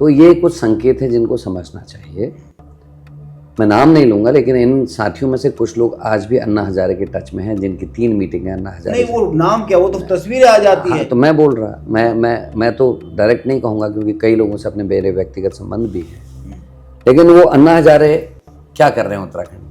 B: तो ये कुछ संकेत हैं जिनको समझना चाहिए। मैं नाम नहीं लूंगा, लेकिन इन साथियों में से कुछ लोग आज भी अन्ना हजारे के टच में हैं, जिनकी 3 मीटिंगें अन्ना हजारे।
A: नहीं, वो नाम क्या, वो तो तस्वीरें आ जाती है।
B: तो मैं बोल रहा, मैं तो डायरेक्ट नहीं कहूँगा, क्योंकि कई लोगों से अपने मेरे व्यक्तिगत संबंध भी हैं। लेकिन वो अन्ना हजारे क्या कर रहे हैं उत्तराखंड में,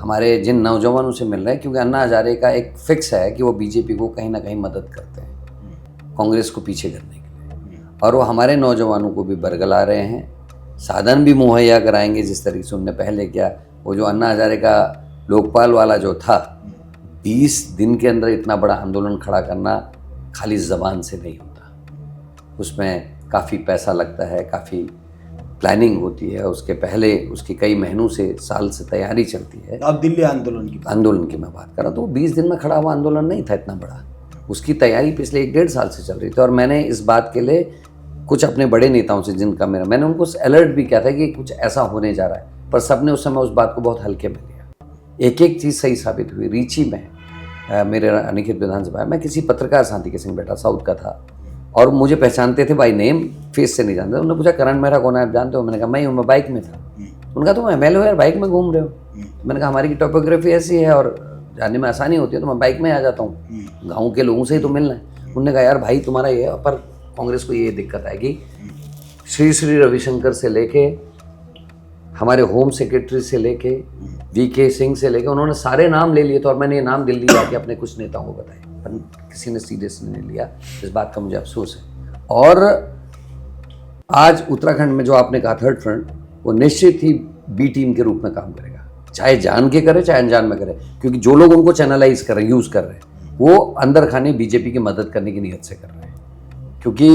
B: हमारे जिन नौजवानों से मिल रहे हैं, क्योंकि अन्ना हजारे का एक फिक्स है कि वो बीजेपी को कहीं ना कहीं मदद करते हैं कांग्रेस को पीछे करने के लिए, और वो हमारे नौजवानों को भी बरगला रहे हैं, साधन भी मुहैया कराएंगे जिस तरीके से उनने पहले किया। वो जो अन्ना हजारे का लोकपाल वाला जो था, 20 दिन के अंदर इतना बड़ा आंदोलन खड़ा करना खाली ज़बान से नहीं होता, उसमें काफ़ी पैसा लगता है, काफ़ी प्लानिंग होती है, उसके पहले उसकी कई महीनों से, साल से तैयारी चलती है।
A: अब दिल्ली आंदोलन की
B: मैं बात कर रहा, तो 20 दिन में खड़ा हुआ आंदोलन नहीं था इतना बड़ा, उसकी तैयारी पिछले 1-1.5 साल से चल रही थी। और मैंने इस बात के लिए कुछ अपने बड़े नेताओं से, जिनका मैंने उनको अलर्ट भी किया था कि कुछ ऐसा होने जा रहा है, पर सबने उस समय उस बात को बहुत हल्के में लिया। एक एक चीज़ सही साबित हुई। रीची में मेरे अनिकेत विधानसभा, मैं किसी पत्रकार साथी के संग बैठा, साउथ का था, और मुझे पहचानते थे बाई नेम, फेस से नहीं जानते। उन्होंने पूछा करण मेहरा कौन है, आप जानते हो? मैंने कहा मैं हूँ, मैं बाइक में था। उन्होंने कहा तुम MLA हो यार, बाइक में घूम रहे हो? मैंने कहा हमारी टोपोग्राफी ऐसी है और जाने में आसानी होती है, तो मैं बाइक में आ जाता हूँ, गाँव के लोगों से ही तो मिलना है। उन्होंने कहा यार भाई तुम्हारा ये, पर कांग्रेस को ये दिक्कत है कि श्री रविशंकर से लेके, हमारे होम सेक्रेटरी से लेके, VK सिंह से लेके, उन्होंने सारे नाम ले लिए। तो और मैंने ये नाम दिल्ली जाके अपने कुछ नेताओं को बताए, पर किसी ने सीरियस नहीं लिया। इस बात का मुझे अफसोस है। और आज उत्तराखंड में जो आपने कहा थर्ड फ्रंट, वो निश्चित ही B टीम के रूप में काम करेगा, चाहे जान के करे चाहे अनजान में करे, क्योंकि जो लोग उनको चैनलाइज कर रहे हैं, यूज़ कर रहे हैं, वो अंदर खाने बीजेपी की मदद करने की नीयत से कर रहे हैं। क्योंकि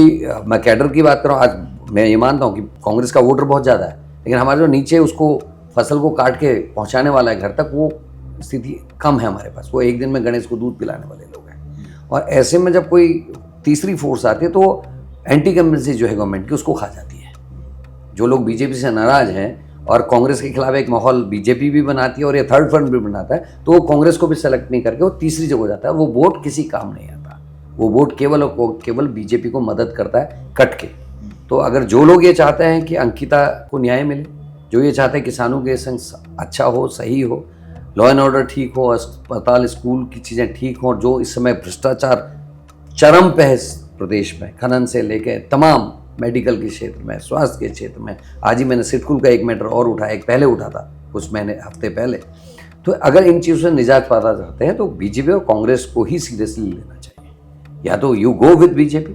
B: मैं कैडर की बात कर रहा हूँ, आज मैं ये मानता हूँ कि कांग्रेस का वोटर बहुत ज़्यादा है, लेकिन हमारे जो नीचे उसको फसल को काट के पहुंचाने वाला है घर तक, वो स्थिति कम है हमारे पास। वो एक दिन में गणेश को दूध पिलाने वाले लोग हैं। और ऐसे में जब कोई तीसरी फोर्स आती है तो एंटी कम्युनिस्ट जो है गवर्नमेंट की, उसको खा जाती है। जो लोग बीजेपी से नाराज हैं और कांग्रेस के खिलाफ एक माहौल बीजेपी भी बनाती है और ये थर्ड फ्रंट भी बनाता है, तो वो कांग्रेस को भी सेलेक्ट नहीं करके वो तीसरी जगह जाता है। वो वोट किसी काम नहीं आता, वो वोट केवल और केवल बीजेपी को मदद करता है कट के। तो अगर जो लोग ये चाहते हैं कि अंकिता को न्याय मिले, जो ये चाहते हैं किसानों के संग अच्छा हो, सही हो, लॉ एंड ऑर्डर ठीक हो, अस्पताल स्कूल की चीज़ें ठीक हों, जो इस समय भ्रष्टाचार चरम पे है प्रदेश में, खनन से लेके तमाम मेडिकल के क्षेत्र में, स्वास्थ्य के क्षेत्र में। आज ही मैंने सिडकुल का एक मैटर और उठाया, एक पहले उठा था कुछ महीने हफ्ते पहले। तो अगर इन चीज़ों से निजात पाना चाहते हैं तो बीजेपी और कांग्रेस को ही सीरियसली लेना चाहिए। या तो यू गो विद बीजेपी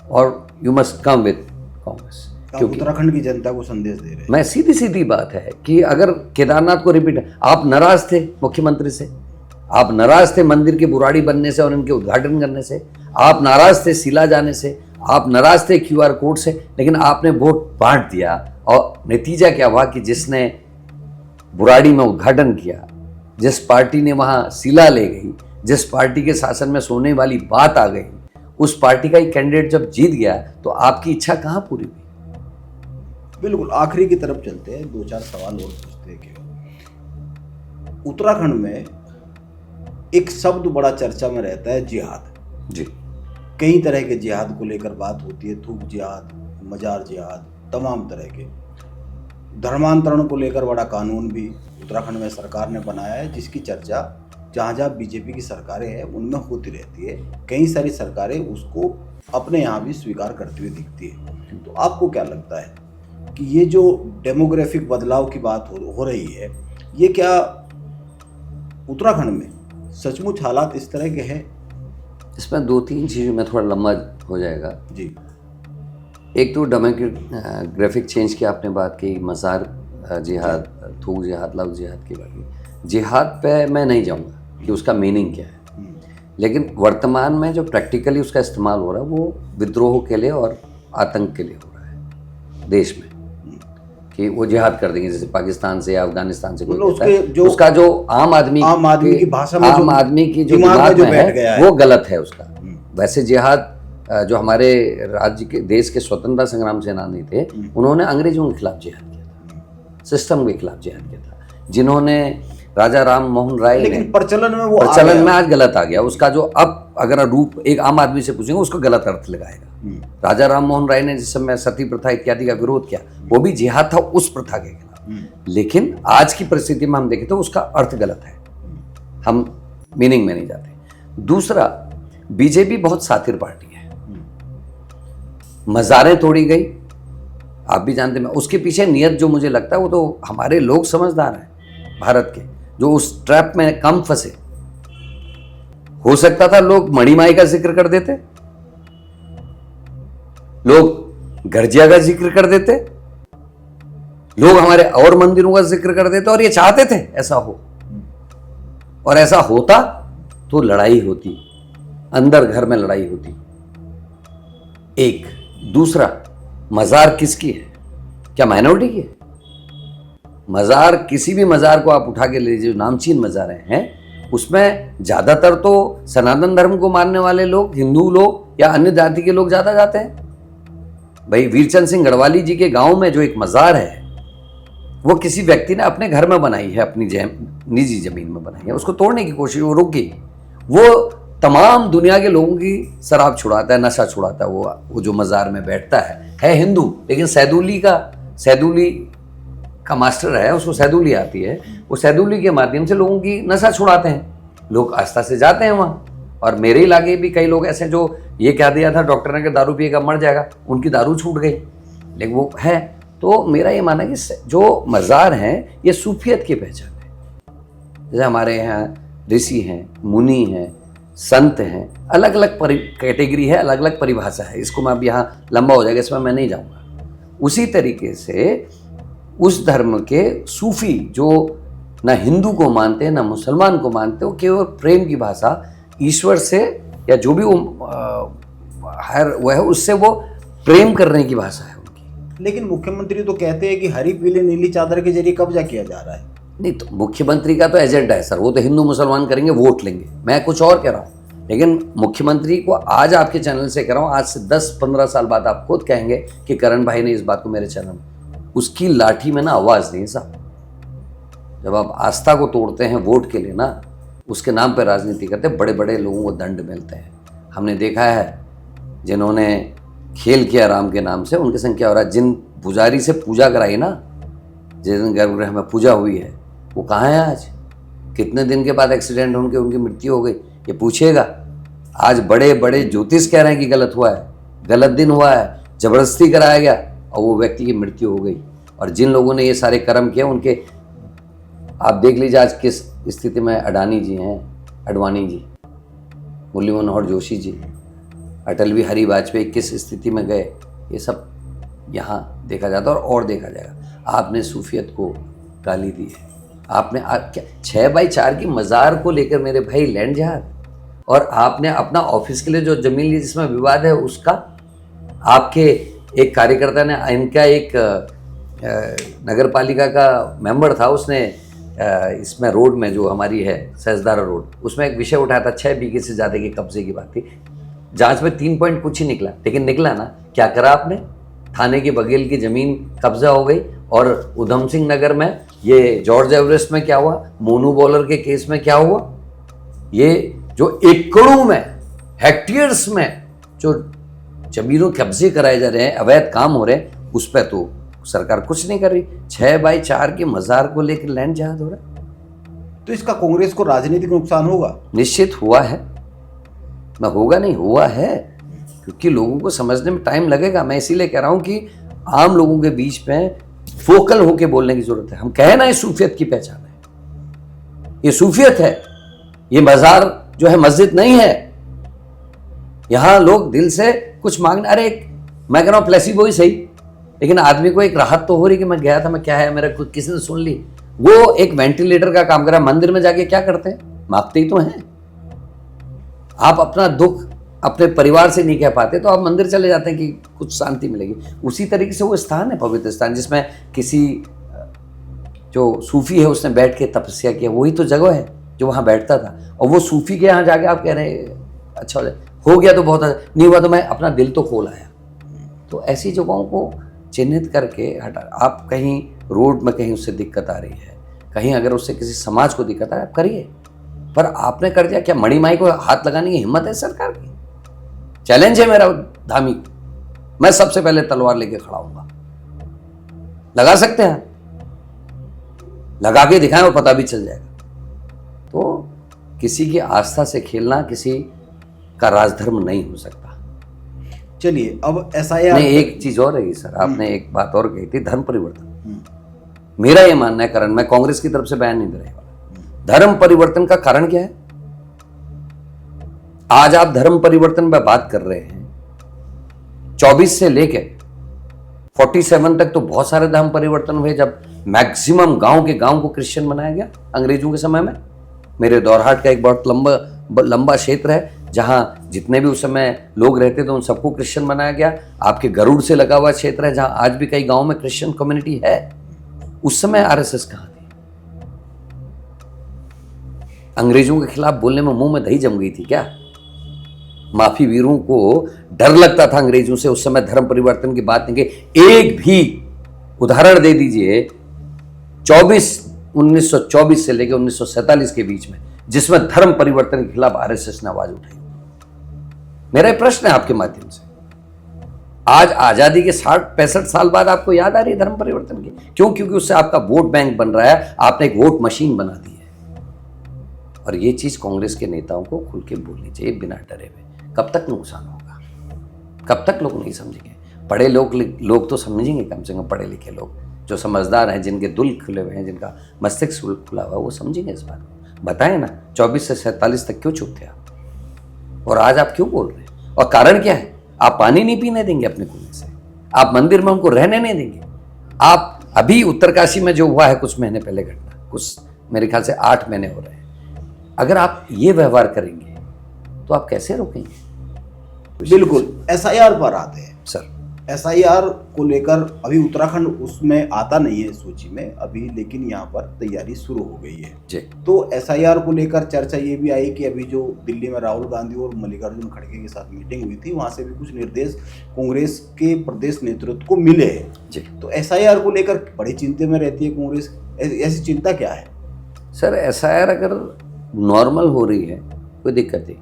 B: और you must come with Congress.
A: क्योंकि उत्तराखंड की जनता को संदेश दे रहे हैं।
B: मैं सीधी सीधी बात है कि अगर केदारनाथ को रिपीट, आप नाराज थे मुख्यमंत्री से, आप नाराज थे मंदिर के बुराड़ी बनने से और इनके उद्घाटन करने से, आप नाराज थे शिला जाने से, आप नाराज थे QR कोड से, लेकिन आपने वोट बांट दिया। और नतीजा क्या हुआ कि जिसने बुराड़ी में उद्घाटन किया, जिस पार्टी ने वहां शिला ले गई, जिस पार्टी के शासन में सोने वाली बात आ गई, उस पार्टी का ही कैंडिडेट जब जीत गया तो आपकी इच्छा कहां पूरी हुई?
A: बिल्कुल आखिरी की तरफ चलते हैं, 2-4 सवाल और पूछते हैं कि उत्तराखंड में एक शब्द बड़ा चर्चा में रहता है, जिहाद।
B: जी,
A: कई तरह के जिहाद को लेकर बात होती है, थूक जिहाद, मजार जिहाद, तमाम तरह के। धर्मांतरण को लेकर बड़ा कानून भी उत्तराखंड में सरकार ने बनाया है, जिसकी चर्चा जहाँ जहाँ बीजेपी की सरकारें हैं उनमें होती रहती है। कई सारी सरकारें उसको अपने यहाँ भी स्वीकार करती हुई दिखती है। तो आपको क्या लगता है कि ये जो डेमोग्राफिक बदलाव की बात हो रही है, ये क्या उत्तराखंड में सचमुच हालात इस तरह के हैं?
B: इसमें 2-3 चीज़ों में थोड़ा लंबा हो जाएगा
A: जी।
B: एक तो डेमोग्राफिक चेंज की आपने बात की, मज़ार जिहाद, थूक जिहाद, लव जिहाद की बात की। जिहाद पे मैं नहीं जाऊंगा कि उसका मीनिंग क्या है, लेकिन वर्तमान में जो प्रैक्टिकली उसका इस्तेमाल हो रहा है वो विद्रोह के लिए और आतंक के लिए हो रहा है देश में, कि वो जिहाद कर देंगे। जैसे पाकिस्तान से या अफगानिस्तान से कोई कहता है, उसका जो आम आदमी
A: की भाषा में,
B: आम आदमी की जो दिमाग में है वो गलत है उसका। वैसे जिहाद जो हमारे राज्य के देश के स्वतंत्रता संग्राम सेनानी थे, उन्होंने अंग्रेजों के खिलाफ जिहाद किया था, सिस्टम के खिलाफ जिहाद किया था, जिन्होंने राजा राम मोहन राय,
A: लेकिन प्रचलन में वो
B: प्रचलन में आज गलत आ गया उसका। जो अब अगर रूप एक आम आदमी से पूछेंगे उसको गलत अर्थ लगाएगा। राजा राम मोहन राय ने जिस समय सती प्रथा इत्यादि का विरोध किया, वो भी जिहाद था उस प्रथा के खिलाफ, लेकिन आज की परिस्थिति में हम देखें तो उसका अर्थ गलत है, हम मीनिंग में नहीं जाते। दूसरा, बीजेपी बहुत सातिर पार्टी है, मज़ारें तोड़ी गई, आप भी जानते हैं। उसके पीछे नियत जो मुझे लगता है वो तो हमारे लोग समझदार हैं भारत के, जो उस ट्रैप में कम फंसे। हो सकता था लोग मणिमाई का जिक्र कर देते, लोग गर्जिया का जिक्र कर देते, लोग हमारे और मंदिरों का जिक्र कर देते, और ये चाहते थे ऐसा हो, और ऐसा होता तो लड़ाई होती, अंदर घर में लड़ाई होती। एक दूसरा, मज़ार किसकी है? क्या माइनॉरिटी की है? मज़ार, किसी भी मज़ार को आप उठा के ले लीजिए, नामचीन मज़ारें हैं, उसमें ज़्यादातर तो सनातन धर्म को मानने वाले लोग, हिंदू लोग या अन्य जाति के लोग ज़्यादा जाते हैं। भाई वीरचंद सिंह गढ़वाली जी के गांव में जो एक मज़ार है, वो किसी व्यक्ति ने अपने घर में बनाई है, अपनी निजी ज़मीन में बनाई है, उसको तोड़ने की कोशिश, वो रुक गई। वो तमाम दुनिया के लोगों की शराब छुड़ाता है, नशा छुड़ाता है। वो जो मज़ार में बैठता है हिंदू, लेकिन सैदुली का मास्टर है, उसको सैदुली आती है, वो सैदुली के माध्यम से लोगों की नशा छुड़ाते हैं। लोग आस्था से जाते हैं वहाँ। और मेरे इलाके भी कई लोग ऐसे जो ये कह दिया था डॉक्टर ने कि दारू पिएगा मर जाएगा, उनकी दारू छूट गई, लेकिन वो है। तो मेरा ये मानना है कि जो मज़ार हैं ये सूफियत की पहचान है। जैसे हमारे यहाँ ऋषि हैं, मुनि हैं, संत हैं, अलग अलग कैटेगरी है, अलग अलग परिभाषा है। इसको मैं अब यहाँ लंबा हो जाएगा, इसमें मैं नहीं जाऊँगा। उसी तरीके से उस धर्म के सूफी जो ना हिंदू को मानते हैं ना मुसलमान को मानते, वो केवल प्रेम की भाषा ईश्वर से या जो भी वो है उससे वो प्रेम करने की भाषा है उनकी।
A: लेकिन मुख्यमंत्री तो कहते हैं कि हरी पीली नीली चादर के जरिए कब्जा किया जा रहा है।
B: नहीं, तो मुख्यमंत्री का तो एजेंडा है सर, वो तो हिंदू मुसलमान करेंगे, वोट लेंगे। मैं कुछ और कह रहा हूँ, लेकिन मुख्यमंत्री को आज आपके चैनल से कह रहा हूँ, आज से 10-15 साल बाद आप खुद कहेंगे कि करण भाई ने इस बात को मेरे चैनल में, उसकी लाठी में ना आवाज नहीं साहब। जब आप आस्था को तोड़ते हैं वोट के लिए ना, उसके नाम पर राजनीति करते हैं, बड़े बड़े लोगों को दंड मिलते हैं। हमने देखा है जिन्होंने खेल किया राम के नाम से, उनके संग क्या हो रहा है। जिन पुजारी से पूजा कराई ना, जिस दिन गर्भगृह में पूजा हुई है, वो कहाँ है आज? कितने दिन के बाद एक्सीडेंट होने के उनकी मृत्यु हो गई, ये पूछिएगा। आज बड़े बड़े ज्योतिष कह रहे हैं कि गलत हुआ है, गलत दिन हुआ है, जबरदस्ती कराया गया और वो व्यक्ति की मृत्यु हो गई। और जिन लोगों ने ये सारे कर्म किए, उनके आप देख लीजिए आज किस स्थिति में अडानी जी हैं, अडवाणी जी, मुरली मनोहर जोशी जी, अटल बिहारी वाजपेयी किस स्थिति में गए, ये सब यहाँ देखा जाता है और देखा जाएगा। आपने सूफियत को गाली दी है, आपने क्या 6x4 की मज़ार को लेकर मेरे भाई लैंड जहाज, और आपने अपना ऑफिस के लिए जो जमीन ली जिसमें विवाद है उसका, आपके एक कार्यकर्ता ने, इनका एक नगर पालिका का मेंबर था, उसने इसमें रोड में जो हमारी है सहजदारा रोड, उसमें एक विषय उठाया था, 6 बीघे से ज़्यादा के कब्जे की बात थी। जांच में 3 पॉइंट कुछ ही निकला, लेकिन निकला ना, क्या करा आपने? थाने के बगल की ज़मीन कब्जा हो गई। और उधम सिंह नगर में ये जॉर्ज एवरेस्ट में क्या हुआ, मोनू बॉलर के केस में क्या हुआ, ये जो एकड़ों में, हेक्टेयर्स में जो जमीनों कब्जे कराए जा रहे हैं, अवैध काम हो रहे हैं, उस पर तो सरकार कुछ नहीं कर रही। 6x4 की मज़ार को लेकर लैंड जहाज हो रहा है।
A: तो इसका कांग्रेस को राजनीतिक नुकसान होगा?
B: निश्चित हुआ है, ना होगा नहीं, हुआ है, क्योंकि लोगों को समझने में टाइम लगेगा। मैं इसीलिए कह रहा हूं कि आम लोगों के बीच में फोकल होकर बोलने की जरूरत है। हम कहें ना, ये सूफियत की पहचान है, ये सूफियत है, ये मज़ार जो है मस्जिद नहीं है। यहां लोग दिल से कुछ मांगने, अरे मैं कह रहा हूं प्लेसिबो ही सही, लेकिन आदमी को एक राहत तो हो रही कि मैं गया था, मैं क्या है, मेरा कुछ किसी ने सुन ली। वो एक वेंटिलेटर का काम कर रहा है। मंदिर में जाके क्या करते हैं? मांगते ही तो हैं। आप अपना दुख अपने परिवार से नहीं कह पाते तो आप मंदिर चले जाते हैं कि कुछ शांति मिलेगी। उसी तरीके से वो स्थान है, पवित्र स्थान, जिसमें किसी जो सूफी है उसने बैठ के तपस्या किया, वही तो जगह है जो वहाँ बैठता था। और वो सूफी के यहाँ जाके आप कह रहे हैं अच्छा हो गया तो बहुत अच्छा, नहीं हुआ तो मैं अपना दिल तो खोल आया। तो ऐसी जगहों को चिन्हित करके हटा। आप कहीं रोड में कहीं उससे दिक्कत आ रही है, कहीं अगर उससे किसी समाज को दिक्कत आ रही है, आप करिए, पर आपने कर दिया। क्या मणिमाई को हाथ लगाने की हिम्मत है सरकार की? चैलेंज है मेरा धामी को, मैं सबसे पहले तलवार लेके खड़ा हूंगा। लगा सकते हैं, लगा के दिखाएं और पता भी चल जाएगा। तो किसी की आस्था से खेलना किसी का राजधर्म नहीं हो सकता।
A: चलिए अब SIR
B: नहीं, एक चीज और है सर, आपने एक बात और कही थी, धर्म परिवर्तन। मेरा ये मानना है, कारण मैं कांग्रेस की तरफ से बयान नहीं दे रहा वाला, धर्म परिवर्तन का कारण क्या है? आज आप धर्म परिवर्तन में बात कर रहे हैं, 24 से लेके 47 तक तो बहुत सारे धर्म परिवर्तन हुए, जब मैक्सिमम गांव के गांव को क्रिश्चियन बनाया गया अंग्रेजों के समय में। मेरे दौरहाट का एक बहुत लंबा क्षेत्र है जहां जितने भी उस समय लोग रहते थे उन सबको क्रिश्चियन बनाया गया। आपके गरुड़ से लगा हुआ क्षेत्र है जहां आज भी कई गांवों में क्रिश्चियन कम्युनिटी है। उस समय RSS कहां थी? अंग्रेजों के खिलाफ बोलने में मुंह में दही जम गई थी क्या? माफी वीरों को डर लगता था अंग्रेजों से, उस समय धर्म परिवर्तन की बात नहीं की। एक भी उदाहरण दे दीजिए 1924 से लेकर 1947 के बीच में जिसमें धर्म परिवर्तन के खिलाफ RSS ने आवाज उठाई। मेरा प्रश्न है आपके माध्यम से, आज आजादी के 60-65 साल बाद आपको याद आ रही है धर्म परिवर्तन की? क्यों? क्योंकि उससे आपका वोट बैंक बन रहा है, आपने एक वोट मशीन बना दी है। और ये चीज कांग्रेस के नेताओं को खुल के बोलनी चाहिए बिना डरे हुए। कब तक नुकसान होगा? कब तक लोग नहीं समझेंगे? बड़े लोग तो समझेंगे, कम से कम पढ़े लिखे लोग जो समझदार हैं, जिनके दिल खुले हुए हैं, जिनका मस्तिष्क खुला हुआ है, वो समझेंगे इस बात को। बताएं ना, 24 से 47 तक क्यों चुप थे आप? और आज आप क्यों बोल रहे हैं? और कारण क्या है? आप पानी नहीं पीने देंगे अपने कुएं से, आप मंदिर में उनको रहने नहीं देंगे। आप अभी उत्तरकाशी में जो हुआ है कुछ महीने पहले घटना, कुछ मेरे ख्याल से 8 महीने हो रहे हैं, अगर आप ये व्यवहार करेंगे तो आप कैसे रोकेंगे?
A: बिल्कुल। SIR पर आते हैं
B: सर।
A: एसआईआर को लेकर अभी उत्तराखंड उसमें आता नहीं है सूची में अभी, लेकिन यहाँ पर तैयारी शुरू हो गई है
B: जी।
A: तो एसआईआर को लेकर चर्चा ये भी आई कि अभी जो दिल्ली में राहुल गांधी और मल्लिकार्जुन खड़गे के साथ मीटिंग हुई थी, वहां से भी कुछ निर्देश कांग्रेस के प्रदेश नेतृत्व को मिले हैं
B: जी।
A: तो एसआईआर को लेकर बड़ी चिंता में रहती है कांग्रेस, ऐसी चिंता क्या है?
B: सर एसआईआर अगर नॉर्मल हो रही है कोई दिक्कत नहीं।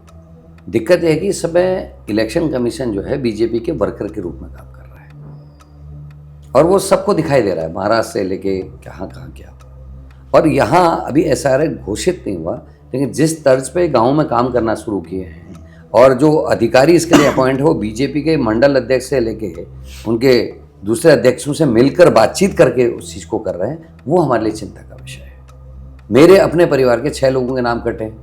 B: दिक्कत यह है कि इस समय इलेक्शन कमीशन जो है बीजेपी के वर्कर के रूप में काम कर रहा है और वो सबको दिखाई दे रहा है, महाराष्ट्र से लेके कहाँ कहाँ क्या। और यहाँ अभी एसआईआर घोषित नहीं हुआ, लेकिन जिस तर्ज पे गाँव में काम करना शुरू किए हैं और जो अधिकारी इसके लिए अपॉइंट है वो बीजेपी के मंडल अध्यक्ष से लेके उनके दूसरे अध्यक्षों से मिलकर बातचीत करके उस चीज़ को कर रहे हैं, वो हमारे लिए चिंता का विषय है। मेरे अपने परिवार के 6 लोगों के नाम कटे हैं,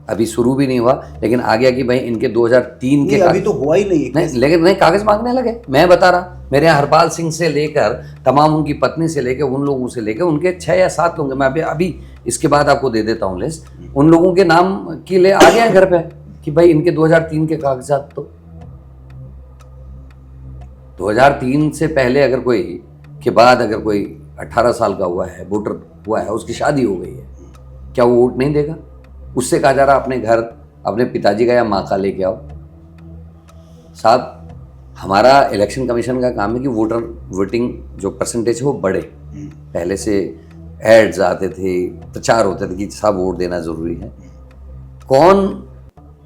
B: अभी शुरू भी नहीं हुआ, लेकिन आ गया कि भाई इनके 2003 के
A: अभी तो हुआ ही नहीं,
B: लेकिन नहीं कागज मांगने लगे। मैं बता रहा, मेरे यहाँ हरपाल सिंह से लेकर तमाम उनकी पत्नी से लेकर उन लोगों से लेकर उनके 6 या 7 लोग, मैं अभी इसके बाद आपको दे देता हूँ लिस्ट, उन लोगों के नाम के लिए आ गए घर पे कि भाई इनके 2003 के कागजात। तो 2003 से पहले अगर कोई के बाद अगर कोई 18 साल का हुआ है, वोटर हुआ है, उसकी शादी हो गई है, क्या वो वोट नहीं देगा? उससे कहा जा रहा अपने घर अपने पिताजी का या माँ का लेके आओ। साहब हमारा इलेक्शन कमीशन का काम है कि वोटिंग जो परसेंटेज है वो बढ़े। पहले से एड्स आते थे, प्रचार होते थे कि साहब वोट देना ज़रूरी है। कौन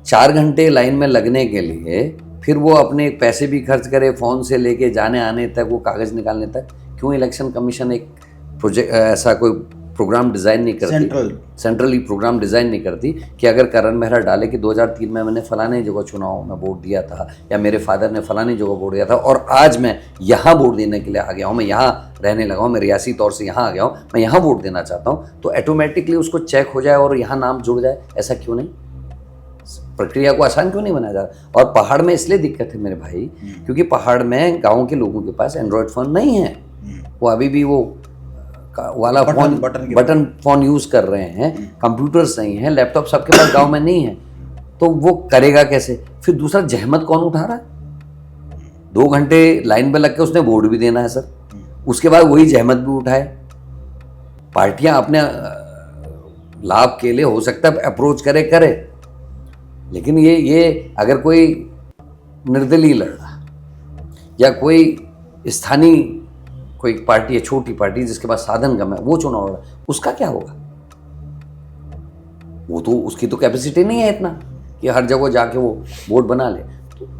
B: 4 घंटे लाइन में लगने के लिए फिर वो अपने पैसे भी खर्च करे, फ़ोन से लेके जाने आने तक, वो कागज़ निकालने तक? क्यों इलेक्शन कमीशन एक प्रोजेक्ट ऐसा कोई प्रोग्राम डिज़ाइन नहीं करती, सेंट्रली प्रोग्राम डिज़ाइन नहीं करती कि अगर करण मेहरा डाले कि 2003 में मैंने फलाने जगह चुनाव में वोट दिया था या मेरे फादर ने फलानी जगह वोट दिया था और आज मैं यहाँ वोट देने के लिए आ गया हूँ, मैं यहाँ रहने लगा हूँ, मैं रियासी तौर से यहाँ आ गया हूँ, मैं यहाँ वोट देना चाहता हूँ, तो ऑटोमेटिकली उसको चेक हो जाए और यहाँ नाम जुड़ जाए। ऐसा क्यों नहीं? प्रक्रिया को आसान क्यों नहीं बनाया जा रहा? और पहाड़ में इसलिए दिक्कत है मेरे भाई, क्योंकि पहाड़ में गाँव के लोगों के पास एंड्रॉयड फ़ोन नहीं है, वो अभी भी वो वाला बटन फोन यूज कर रहे हैं, कंप्यूटर्स नहीं है, लैपटॉप सबके पास गांव में नहीं है, तो वो करेगा कैसे? फिर दूसरा जहमत कौन उठा रहा है? 2 घंटे लाइन में लग के उसने वोट भी देना है सर, उसके बाद वही जहमत भी उठाए। पार्टियां अपने लाभ के लिए हो सकता है अप्रोच करे, लेकिन ये अगर कोई निर्दलीय लड़ रहा या कोई स्थानीय कोई पार्टी है, छोटी पार्टी जिसके पास साधन कम है, वो चुनाव लड़ा, उसका क्या होगा? वो तो उसकी तो कैपेसिटी नहीं है इतना कि हर जगह जाके वो वोट बना ले,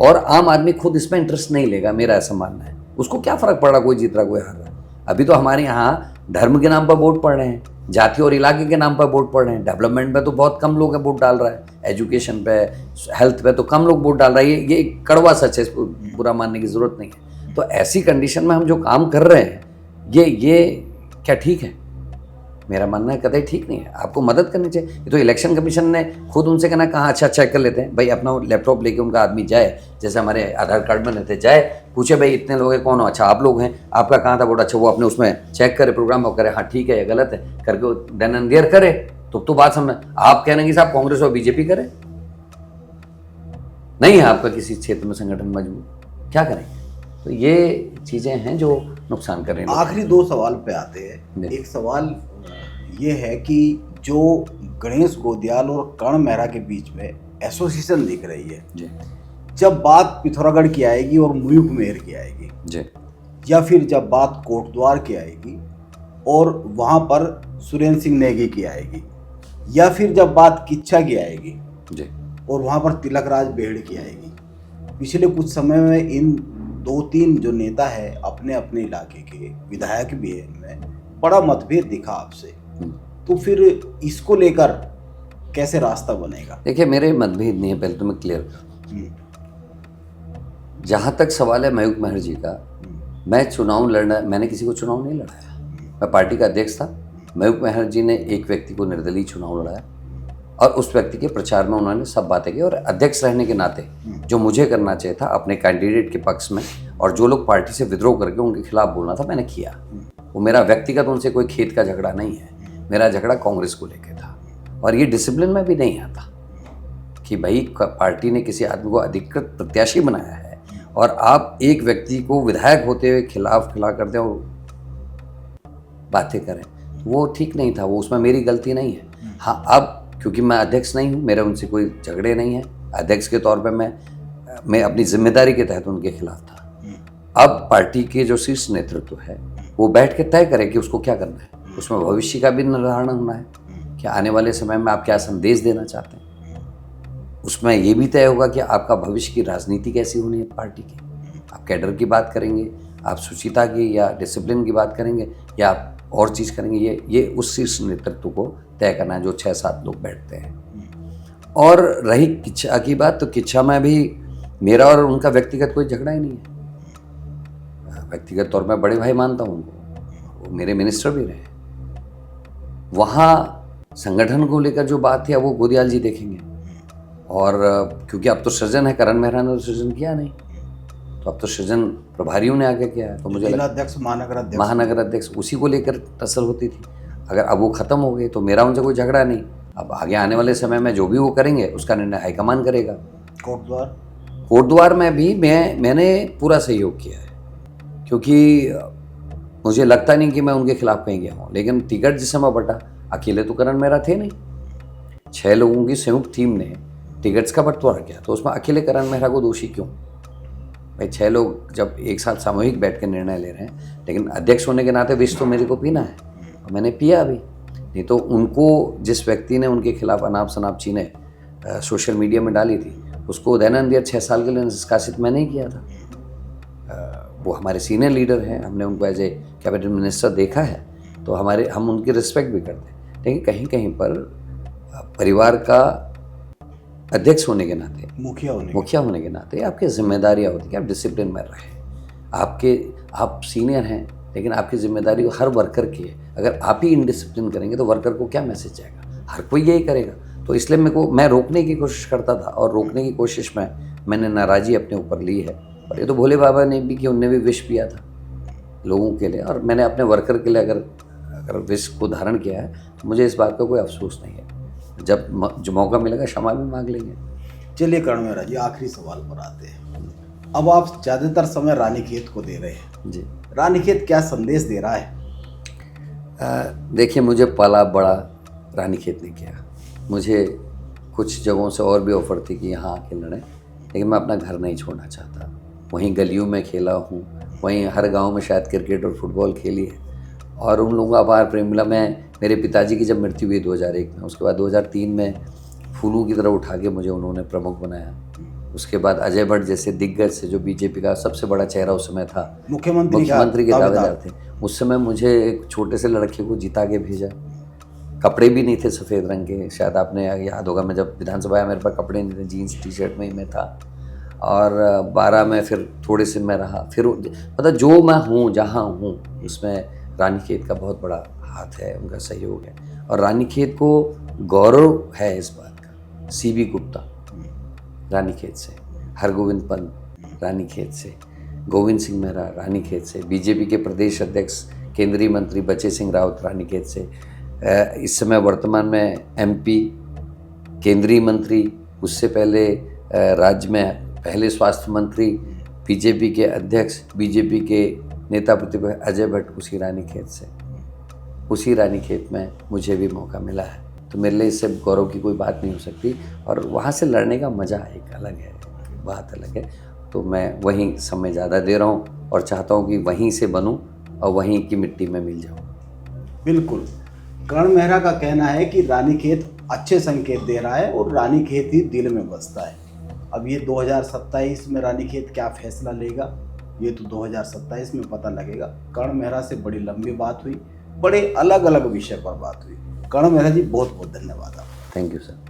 B: और आम आदमी खुद इसमें इंटरेस्ट नहीं लेगा, मेरा ऐसा मानना है। उसको क्या फर्क पड़ रहा कोई जीत रहा कोई हार रहा? अभी तो हमारे यहाँ धर्म के नाम पर वोट पड़ रहे हैं, जाति और इलाके के नाम पर वोट पड़ रहे हैं, डेवलपमेंट पे तो बहुत कम लोग वोट डाल रहा है, एजुकेशन पे, हेल्थ पे तो कम लोग वोट डाल रहा है। ये कड़वा सच है, इसको बुरा मानने की जरूरत नहीं है। तो ऐसी कंडीशन में हम जो काम कर रहे हैं ये क्या ठीक है? मेरा मानना है कतई ठीक नहीं है। आपको मदद करनी चाहिए। ये तो इलेक्शन कमीशन ने खुद उनसे कहना कहाँ अच्छा चेक कर लेते हैं भाई, अपना लैपटॉप लेके उनका आदमी जाए, जैसे हमारे आधार कार्ड में रहते, जाए पूछे भाई इतने लोग हैं, कौन हो? अच्छा आप लोग हैं, आपका कहाँ था वोट? अच्छा, वो अपने उसमें चेक करे, प्रोग्राम करे, हाँ ठीक है या गलत है करके देन एंड देयर करे, तो बात समझ। आप कह रहे हैं कि साहब कांग्रेस और बीजेपी करे, नहीं है आपका किसी क्षेत्र में संगठन मजबूत, क्या करेंगे? तो ये चीज़ें हैं जो नुकसान कर रही हैं।
A: आखिरी 2 सवाल पे आते हैं। एक सवाल ये है कि जो गणेश गोदियाल और कर्ण मेहरा के बीच में एसोसिएशन दिख रही है
B: जी,
A: जब बात पिथौरागढ़ की आएगी और मयूख मेहर की आएगी
B: जी,
A: या फिर जब बात कोटद्वार की आएगी और वहाँ पर सुरेंद्र सिंह नेगी की आएगी, या फिर जब बात किच्छा की आएगी
B: जी, और
A: वहाँ पर तिलक राज बेहड़ की आएगी, पिछले कुछ समय में इन 2-3 जो नेता है अपने अपने इलाके के विधायक भी है, इनमें बड़ा मतभेद दिखा आपसे, तो फिर इसको लेकर कैसे रास्ता बनेगा?
B: देखिए मेरे मतभेद नहीं है, पहले तो मैं क्लियर करूँ। जहाँ तक सवाल है मयूख मेहर जी का, मैं चुनाव लड़ना, मैंने किसी को चुनाव नहीं लड़ाया, मैं पार्टी का अध्यक्ष था। मयूख मेहर जी ने एक व्यक्ति को निर्दलीय चुनाव लड़ाया और उस व्यक्ति के प्रचार में उन्होंने सब बातें की, और अध्यक्ष रहने के नाते जो मुझे करना चाहिए था अपने कैंडिडेट के पक्ष में, और जो लोग पार्टी से विद्रोह करके उनके खिलाफ बोलना था, मैंने किया। वो मेरा व्यक्तिगत उनसे कोई खेत का झगड़ा नहीं है, मेरा झगड़ा कांग्रेस को लेकर था। और ये डिसिप्लिन में भी नहीं आता कि भाई पार्टी ने किसी आदमी को अधिकृत प्रत्याशी बनाया है और आप एक व्यक्ति को विधायक होते हुए खिलाफ खिला करते हैं और बातें करें, वो ठीक नहीं था। वो उसमें मेरी गलती नहीं है। हाँ, अब क्योंकि मैं अध्यक्ष नहीं हूँ, मेरे उनसे कोई झगड़े नहीं है, अध्यक्ष के तौर पे मैं अपनी जिम्मेदारी के तहत उनके खिलाफ था। अब पार्टी के जो शीर्ष नेतृत्व है वो बैठ के तय करे कि उसको क्या करना है। उसमें भविष्य का भी निर्धारण होना है कि आने वाले समय में आप क्या संदेश देना चाहते हैं। उसमें ये भी तय होगा कि आपका भविष्य की राजनीति कैसी होनी है पार्टी की। आप कैडर की बात करेंगे, आप शुचिता की या डिसिप्लिन की बात करेंगे, या आप और चीज़ करेंगे, ये उस शीर्ष नेतृत्व को तय करना है जो 6-7 लोग बैठते हैं। और रही किच्छा की बात, तो किच्छा में भी मेरा और उनका व्यक्तिगत कोई झगड़ा ही नहीं है। व्यक्तिगत तौर पर बड़े भाई मानता हूँ उनको, वो मेरे मिनिस्टर भी रहे। वहाँ संगठन को लेकर जो बात है वो गोदियाल जी देखेंगे। और क्योंकि अब तो सृजन है, करण मेहरा ने तो सृजन किया नहीं, तो अब तो सृजन प्रभारियों ने आगे किया है। तो मुझे
A: जिलाध्यक्ष,
B: महानगर अध्यक्ष उसी को लेकर टसल होती थी। अगर अब वो खत्म हो गई तो मेरा उनसे कोई झगड़ा नहीं। अब आगे आने वाले समय में जो भी वो करेंगे उसका निर्णय हाईकमान करेगा। कोटद्वार में भी मैंने पूरा सहयोग किया है, क्योंकि मुझे लगता नहीं कि मैं उनके खिलाफ कहीं गया हूँ। लेकिन टिकट जिस समय बटा, अकेले तो करण मेहरा थे नहीं, 6 लोगों की संयुक्त टीम ने टिकट्स का बंटवारा किया, तो उसमें अकेले करण मेहरा को दोषी क्यों? भाई 6 लोग जब एक साथ सामूहिक बैठ के निर्णय ले रहे हैं, लेकिन अध्यक्ष होने के नाते विष तो मेरे को पीना है और मैंने पिया अभी। नहीं तो उनको जिस व्यक्ति ने उनके खिलाफ अनाप शनाप चीज़ें सोशल मीडिया में डाली थी, उसको दैनंदिया 6 साल के लिए निष्कासित मैं नहीं किया था। वो हमारे सीनियर लीडर हैं, हमने उनको एज ए कैबिनेट मिनिस्टर देखा है, तो हम उनकी रिस्पेक्ट भी करते हैं। लेकिन कहीं कहीं पर परिवार का अध्यक्ष होने के नाते, मुखिया होने के नाते आपकी जिम्मेदारियाँ होती हैं कि आप डिसिप्लिन में रहें। आप सीनियर हैं, लेकिन आपकी जिम्मेदारी हर वर्कर की है। अगर आप ही इनडिसिप्लिन करेंगे तो वर्कर को क्या मैसेज जाएगा? हर कोई यही करेगा। तो इसलिए मैं रोकने की कोशिश करता था, और रोकने की कोशिश में मैंने नाराज़गी अपने ऊपर ली है। और ये तो भोले बाबा ने भी कि उनने भी विष पिया था लोगों के लिए, और मैंने अपने वर्कर के लिए अगर विष को धारण किया है तो मुझे इस बात का कोई अफसोस नहीं है। जब जो मौका मिलेगा क्षमा भी मांग लेंगे।
A: चलिए करण मेहरा जी, आखिरी सवाल पर आते हैं। अब आप ज़्यादातर समय रानीखेत को दे रहे हैं
B: जी।
A: रानीखेत क्या संदेश दे रहा है?
B: देखिए, मुझे पाला बड़ा रानीखेत ने किया। मुझे कुछ जगहों से और भी ऑफर थी कि यहाँ आके लड़ें, लेकिन मैं अपना घर नहीं छोड़ना चाहता। वहीं गलियों में खेला हूँ, वहीं हर गांव में शायद क्रिकेट और फुटबॉल खेली है, और उन लोगों का अपार प्रेम मिला। मेरे पिताजी की जब मृत्यु हुई 2001 में, उसके बाद 2003 में फूलों की तरह उठा के मुझे उन्होंने प्रमुख बनाया। उसके बाद अजय भट्ट जैसे दिग्गज से, जो बीजेपी का सबसे बड़ा चेहरा उस समय था, मुख्यमंत्री के दावेदार थे, उस समय मुझे एक छोटे से लड़के को जिता के भेजा। कपड़े भी नहीं थे सफ़ेद रंग के, शायद आपने याद होगा, मैं जब विधानसभा आया मेरे पास कपड़े नहीं थे, जीन्स टी शर्ट में ही मैं था। और 12 में फिर थोड़े से मैं रहा। फिर मतलब जो मैं हूँ, जहाँ हूँ, उसमें रानीखेत का बहुत बड़ा हाथ है, उनका सहयोग है। और रानीखेत को गौरव है इस बात का। CB गुप्ता रानीखेत से, हरगोविंद पंत रानीखेत से, गोविंद सिंह मेहरा रानीखेत से, बीजेपी के प्रदेश अध्यक्ष केंद्रीय मंत्री बचे सिंह रावत रानीखेत से, इस समय वर्तमान में MP केंद्रीय मंत्री, उससे पहले राज्य में पहले स्वास्थ्य मंत्री, बीजेपी के अध्यक्ष, बीजेपी के नेता प्रतिपक्ष अजय भट्ट उसी रानीखेत से। उसी रानीखेत में मुझे भी मौका मिला है, तो मेरे लिए इससे गौरव की कोई बात नहीं हो सकती। और वहाँ से लड़ने का मज़ा एक अलग है, बात अलग है। तो मैं वहीं समय ज़्यादा दे रहा हूँ और चाहता हूँ कि वहीं से बनूँ और वहीं की मिट्टी में मिल जाऊँ।
A: बिल्कुल, करण मेहरा का कहना है कि रानीखेत अच्छे संकेत दे रहा है और रानीखेत ही दिल में बसता है। अब ये 2027 में रानीखेत क्या फैसला लेगा, ये तो 2027 में पता लगेगा। करण मेहरा से बड़ी लंबी बात हुई, बड़े अलग अलग विषय पर बात हुई। करण मेहरा जी, बहुत बहुत धन्यवाद आपका।
B: Thank you sir.